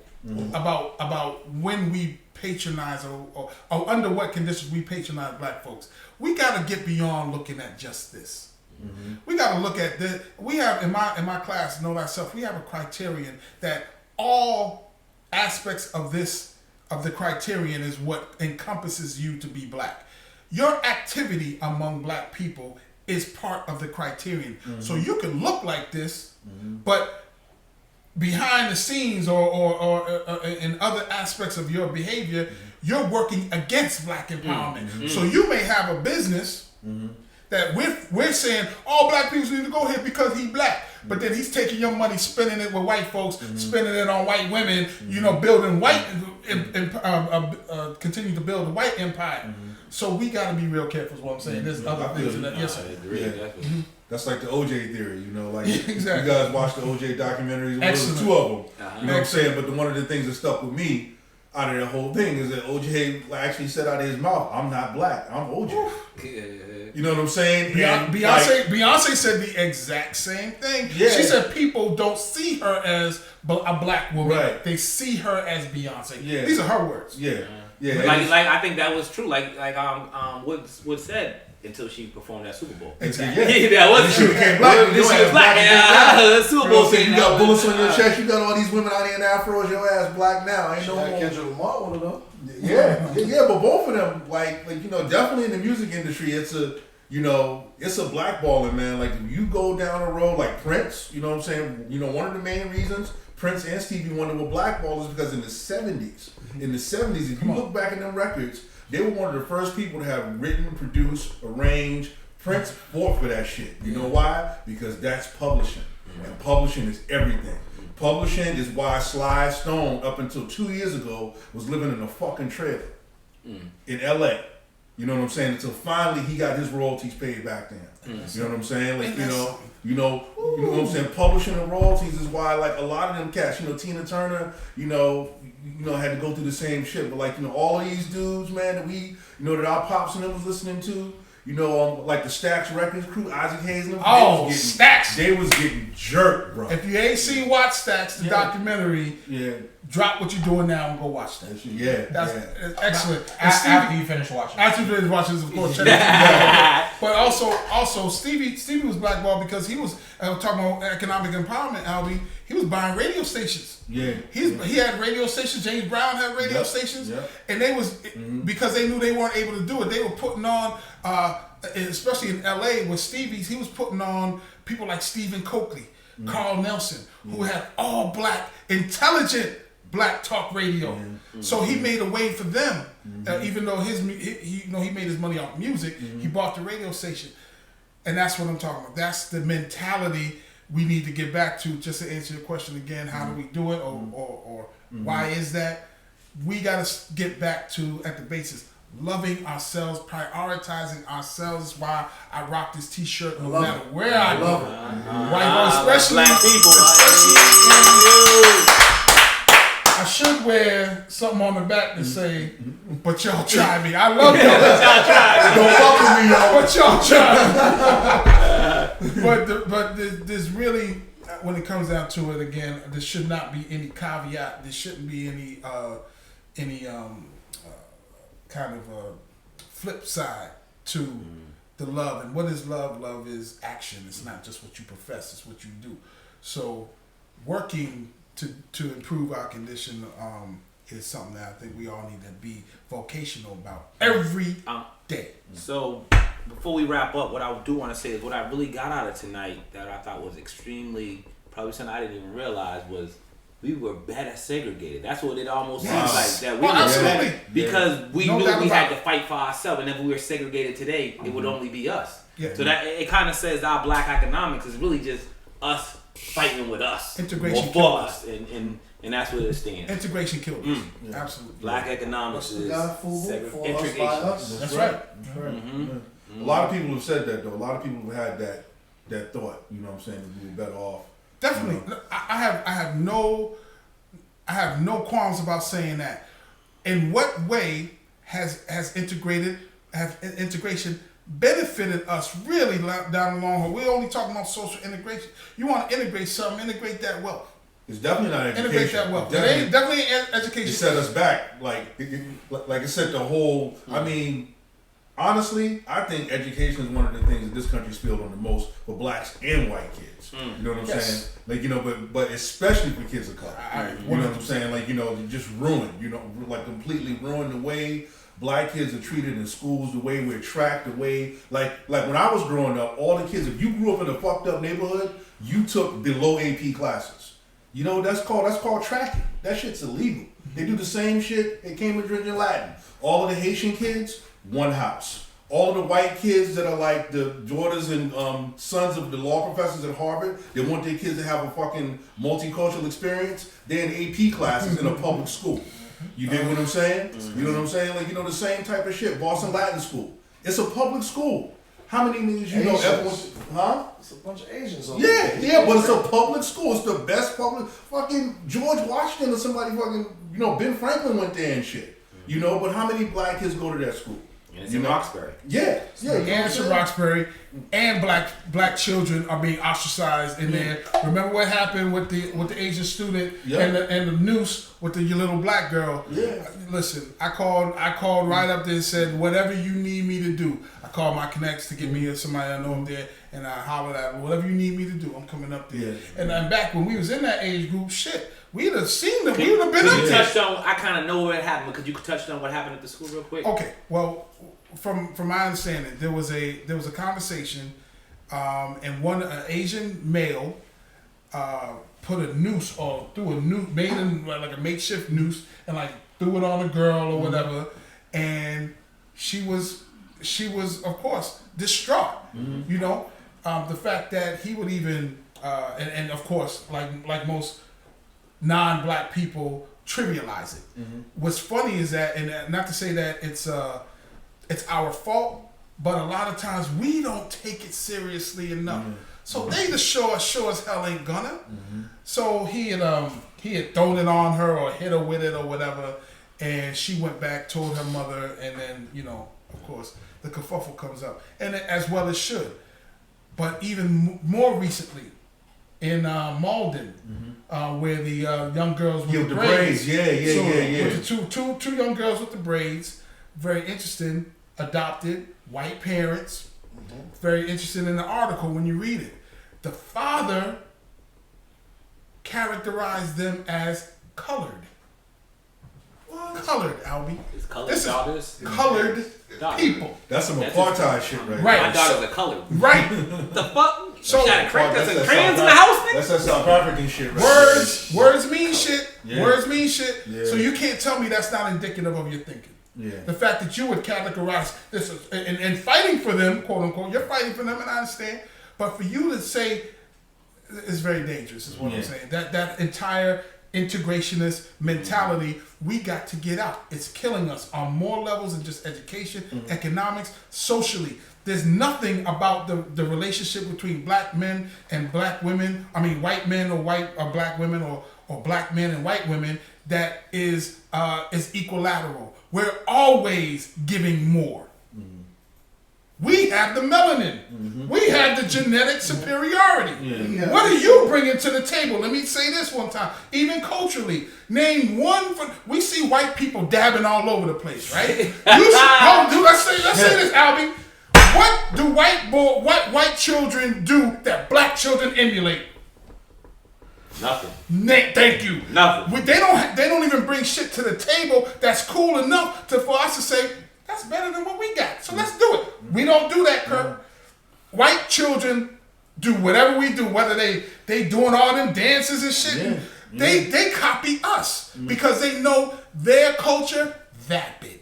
about when we patronize or under what conditions we patronize black folks. We got to get beyond looking at just this. Mm-hmm. We got to look at this. We have in my class, Know Thyself, we have a criterion that all aspects of the criterion is what encompasses you to be black. Your activity among black people is part of the criterion. Mm-hmm. So you can look like this, but behind the scenes or in other aspects of your behavior, you're working against black empowerment. Mm-hmm. So you may have a business that we're saying all black people need to go here because he's black, but then he's taking your money, spending it with white folks, spending it on white women, building white, continue to build a white empire. So we got to be real careful is what I'm saying. There's other things in that. Yes, sir. I agree. Yeah. That's like the OJ theory, like exactly. You guys watch the OJ documentaries. There's two of them. You know what I'm saying? But one of the things that stuck with me out of the whole thing is that OJ actually said out of his mouth, "I'm not black. I'm OJ." You know what I'm saying? Beyonce said the exact same thing. Yeah. She said people don't see her as a black woman. Right. They see her as Beyonce. Yeah. These are her words. Yeah. Yeah. Like I think that was true. Like what said until she performed that Super Bowl. Exactly. Yeah, that was she became black. She was black. Yeah, Super Bowl. You got bullets on your chest. You got all these women out here in afros. Your ass black now. Ain't no more. Kendrick Lamar, one of them. Yeah, but both of them, like definitely in the music industry, it's a blackballing, man. Like if you go down a road like Prince, you know what I'm saying? One of the main reasons Prince and Stevie Wonder were blackballed is because in the 70s, if you look back at them records, they were one of the first people to have written, produced, arranged. Prince fought for that shit. You know why? Because that's publishing, and publishing is everything. Publishing is why Sly Stone, up until 2 years ago, was living in a fucking trailer in LA. You know what I'm saying? Until finally he got his royalties paid back then. You know what I'm saying? Like, you know what I'm saying? Publishing and royalties is why, like, a lot of them cats, Tina Turner, had to go through the same shit. But, like, all of these dudes, man, that we, that our pops and them was listening to, like the Stax Records crew, Isaac Hayes and them. Stax! They was getting jerked, bro. If you ain't seen Watch Stax, the documentary, drop what you're doing now and go watch that. That's excellent. After you finish watching. After you finish watching, of course, Cheddar TV. But also, Stevie was blackballed because he was talking about economic empowerment, Albie. He was buying radio stations. Yeah. He had radio stations. James Brown had radio stations. Yep. And they was, because they knew they weren't able to do it, they were putting on, especially in LA with Stevie's, he was putting on people like Stephen Coakley, Carl Nelson, who had all black, intelligent black talk radio. So he made a way for them. Even though he made his money off music, he bought the radio station. And that's what I'm talking about. That's the mentality we need to get back to. Just to answer your question again, how do we do it, or why is that? We got to get back to, at the basis, loving ourselves, prioritizing ourselves. Is why I rock this T-shirt no matter where I go. Especially black people. I should wear something on the back to say, "But y'all try me." I love y'all. Don't fuck with me, y'all. But y'all try. But there's really, when it comes down to it, again, there should not be any caveat. There shouldn't be any kind of a flip side to the love. And what is love? Love is action. It's not just what you profess. It's what you do. So working to improve our condition is something that I think we all need to be vocational about every day. So before we wrap up, what I do want to say is what I really got out of tonight that I thought was extremely, probably something I didn't even realize, was we were better segregated. That's what it almost seems like. That we were absolutely. Because we knew we had to fight for ourselves, and if we were segregated today, it would only be us. Yeah. So that it kind of says our black economics is really just us fighting with us, integration for us, and that's what it stands. Integration killed us. Absolutely. Black economics is integration. That's right. A lot of people have said that though. A lot of people have had that thought. You know what I'm saying? That we were better off Definitely. I have no qualms about saying that. In what way has integration benefited us really down the long haul? We're only talking about social integration. You want to integrate something, integrate that wealth. It's definitely not education. Integrate that wealth. Definitely education. It set us back. Like it set the whole. I mean, honestly, I think education is one of the things that this country's failed on the most for blacks and white kids. You know what I'm saying? Like, you know, but especially for kids of color. You know what I'm saying? Like, you know, just ruined. You know, like completely ruined the way black kids are treated in schools, the way we're tracked, the way like when I was growing up, all the kids. If you grew up in a fucked up neighborhood, you took below AP classes. You know what that's called? That's called tracking. That shit's illegal. They do the same shit in Cambridge and Latin. All of the Haitian kids, one house. All of the white kids that are like the daughters and sons of the law professors at Harvard, they want their kids to have a fucking multicultural experience. They're in AP classes in a public school. You get what I'm saying? You know what I'm saying? Like, you know, the same type of shit. Boston Latin School. It's a public school. How many niggas you know ever went? Huh? It's a bunch of Asians. Yeah, but it's a public school. It's the best public. Fucking George Washington or somebody fucking, you know, Ben Franklin went there and shit. You know, but how many black kids go to that school? And it's in Roxbury. Yeah. And it's in Roxbury, and black children are being ostracized in there. Remember what happened with the Asian student and the noose with the little black girl? Yeah. Listen, I called right up there and said, whatever you need me to do. I called my connects to get me somebody I know up there, and I hollered at them, whatever you need me to do, I'm coming up there. Yeah. And then back when we was in that age group, shit, we'd have seen them. We would have been up there. Touched on. I kind of know where it happened, but could you touch on what happened at the school real quick? Okay, well, from my understanding, there was a conversation, and one Asian male put a noose or threw a noose, made like a makeshift noose, and like threw it on a girl or whatever, and she was of course distraught. You know, the fact that he would even and of course like most non-black people trivialize it. What's funny is that, and not to say that it's our fault, but a lot of times we don't take it seriously enough. So they the sure as hell ain't gonna. So he had thrown it on her or hit her with it or whatever, and she went back, told her mother, and then, you know, of course the kerfuffle comes up, and as well it should. But even more recently, in Malden, where the young girls with the braids. With the two young girls with the braids, very interesting, adopted, white parents. Very interesting in the article when you read it. The father characterized them as colored. Colored, Albie. It's colored This daughters. is colored people. That's some apartheid shit right Right. My daughters are colored. Right. The fuck? So That's That's a crayons in the house, nigga? That's that South African shit right words mean shit. Yeah. Words mean shit. Yeah. So you can't tell me that's not indicative of your thinking. Yeah. The fact that you would categorize this and fighting for them, quote unquote, you're fighting for them, and I understand. But for you to say it's very dangerous, is what I'm saying. That entire integrationist mentality, we got to get out. It's killing us on more levels than just education, economics, socially. There's nothing about the relationship between black men and black women. I mean, white men or black women or black men and white women that is equilateral. We're always giving more. We have the melanin. We have the genetic superiority. What are you bringing to the table? Let me say this one time. Even culturally, name one. We see white people dabbing all over the place, right? Let's say this, Albie. What do white children do that black children emulate? Nothing. Thank you. Nothing. They don't even bring shit to the table that's cool enough for us to say that's better than what we got. So let's do it. We don't do that, Kirk. White children do whatever we do, whether they doing all them dances and shit. They copy us because they know their culture that big.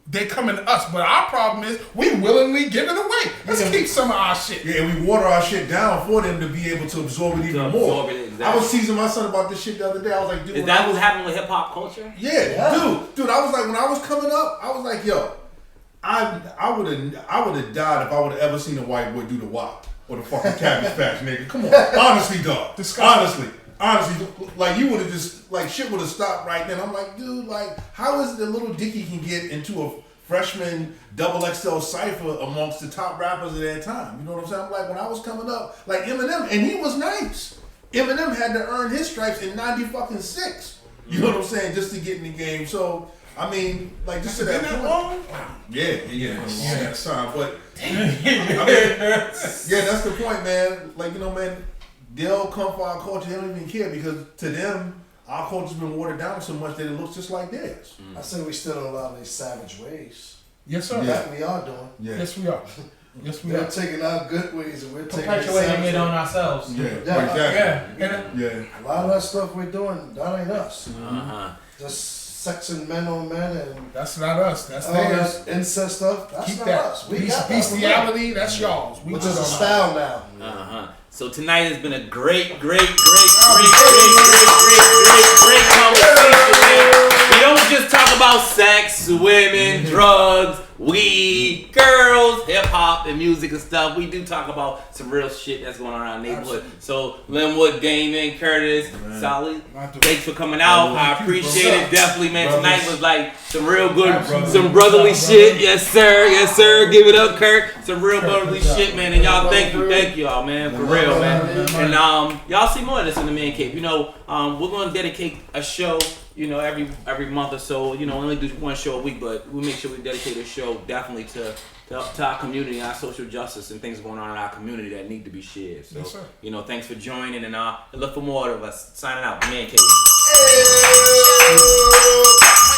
They coming to us, but our problem is we willingly give it away. Let's keep some of our shit. Yeah, and we water our shit down for them to be able to absorb it even more. Exactly. I was teasing my son about this shit the other day. I was like, dude, is that what's happening with hip hop culture? Yeah, dude. I was like, when I was coming up, I was like, yo, I would have died if I would have ever seen a white boy do the WAP. or the fucking Cabbage Patch, nigga. Come on, honestly, dog. Honestly, like you would have just like shit would have stopped right then. I'm like, dude, like how is it that Little Dicky can get into a freshman double XL cipher amongst the top rappers of that time? You know what I'm saying? I'm like, when I was coming up, like Eminem, and he was nice. Eminem had to earn his stripes in '96. You know what I'm saying? Just to get in the game. So I mean, like just to that point. Yeah, that's time. But I mean, yeah, that's the point, man. Like you know, man. They'll come for our culture. They don't even care because to them, our culture's been watered down so much that it looks just like theirs. I say we still in a lot of these savage ways. Yes, sir. That we are doing. Yeah. Yes, we are. Yes, we They're are. taking our good ways and we're taking Perpetuating it on ourselves. Yeah, Yeah. exactly. Yeah. A lot of that stuff we're doing, that ain't us. Just sexing men on men and That's not us. That's all theirs. that incest stuff. That's Keep not that. us. We got that. Bestiality, that's y'all's. We Which just is a don't know. style now. So tonight has been a great conversation, man. We don't just talk about sex, women, drugs, weed, girls, hip hop, and music and stuff. We do talk about some real shit that's going on in our neighborhood. So Linwood, Damon, Curtis, Solid, thanks for coming out. I appreciate it. Definitely, man. Tonight was like some real good, some brotherly shit. Yes, sir. Yes, sir. Give it up, Kurt. Some real brotherly shit, man. And y'all, thank you all, man, for real, man. And y'all see more of this in the Man Cave. You know, we're gonna dedicate a show. You know, every month or so. You know, only do one show a week, but we make sure we dedicate a show definitely to our community, our social justice, and things going on in our community that need to be shared. So, Yes, sir. you know, thanks for joining, and look for more of us. Signing out, Man Cave. Hey.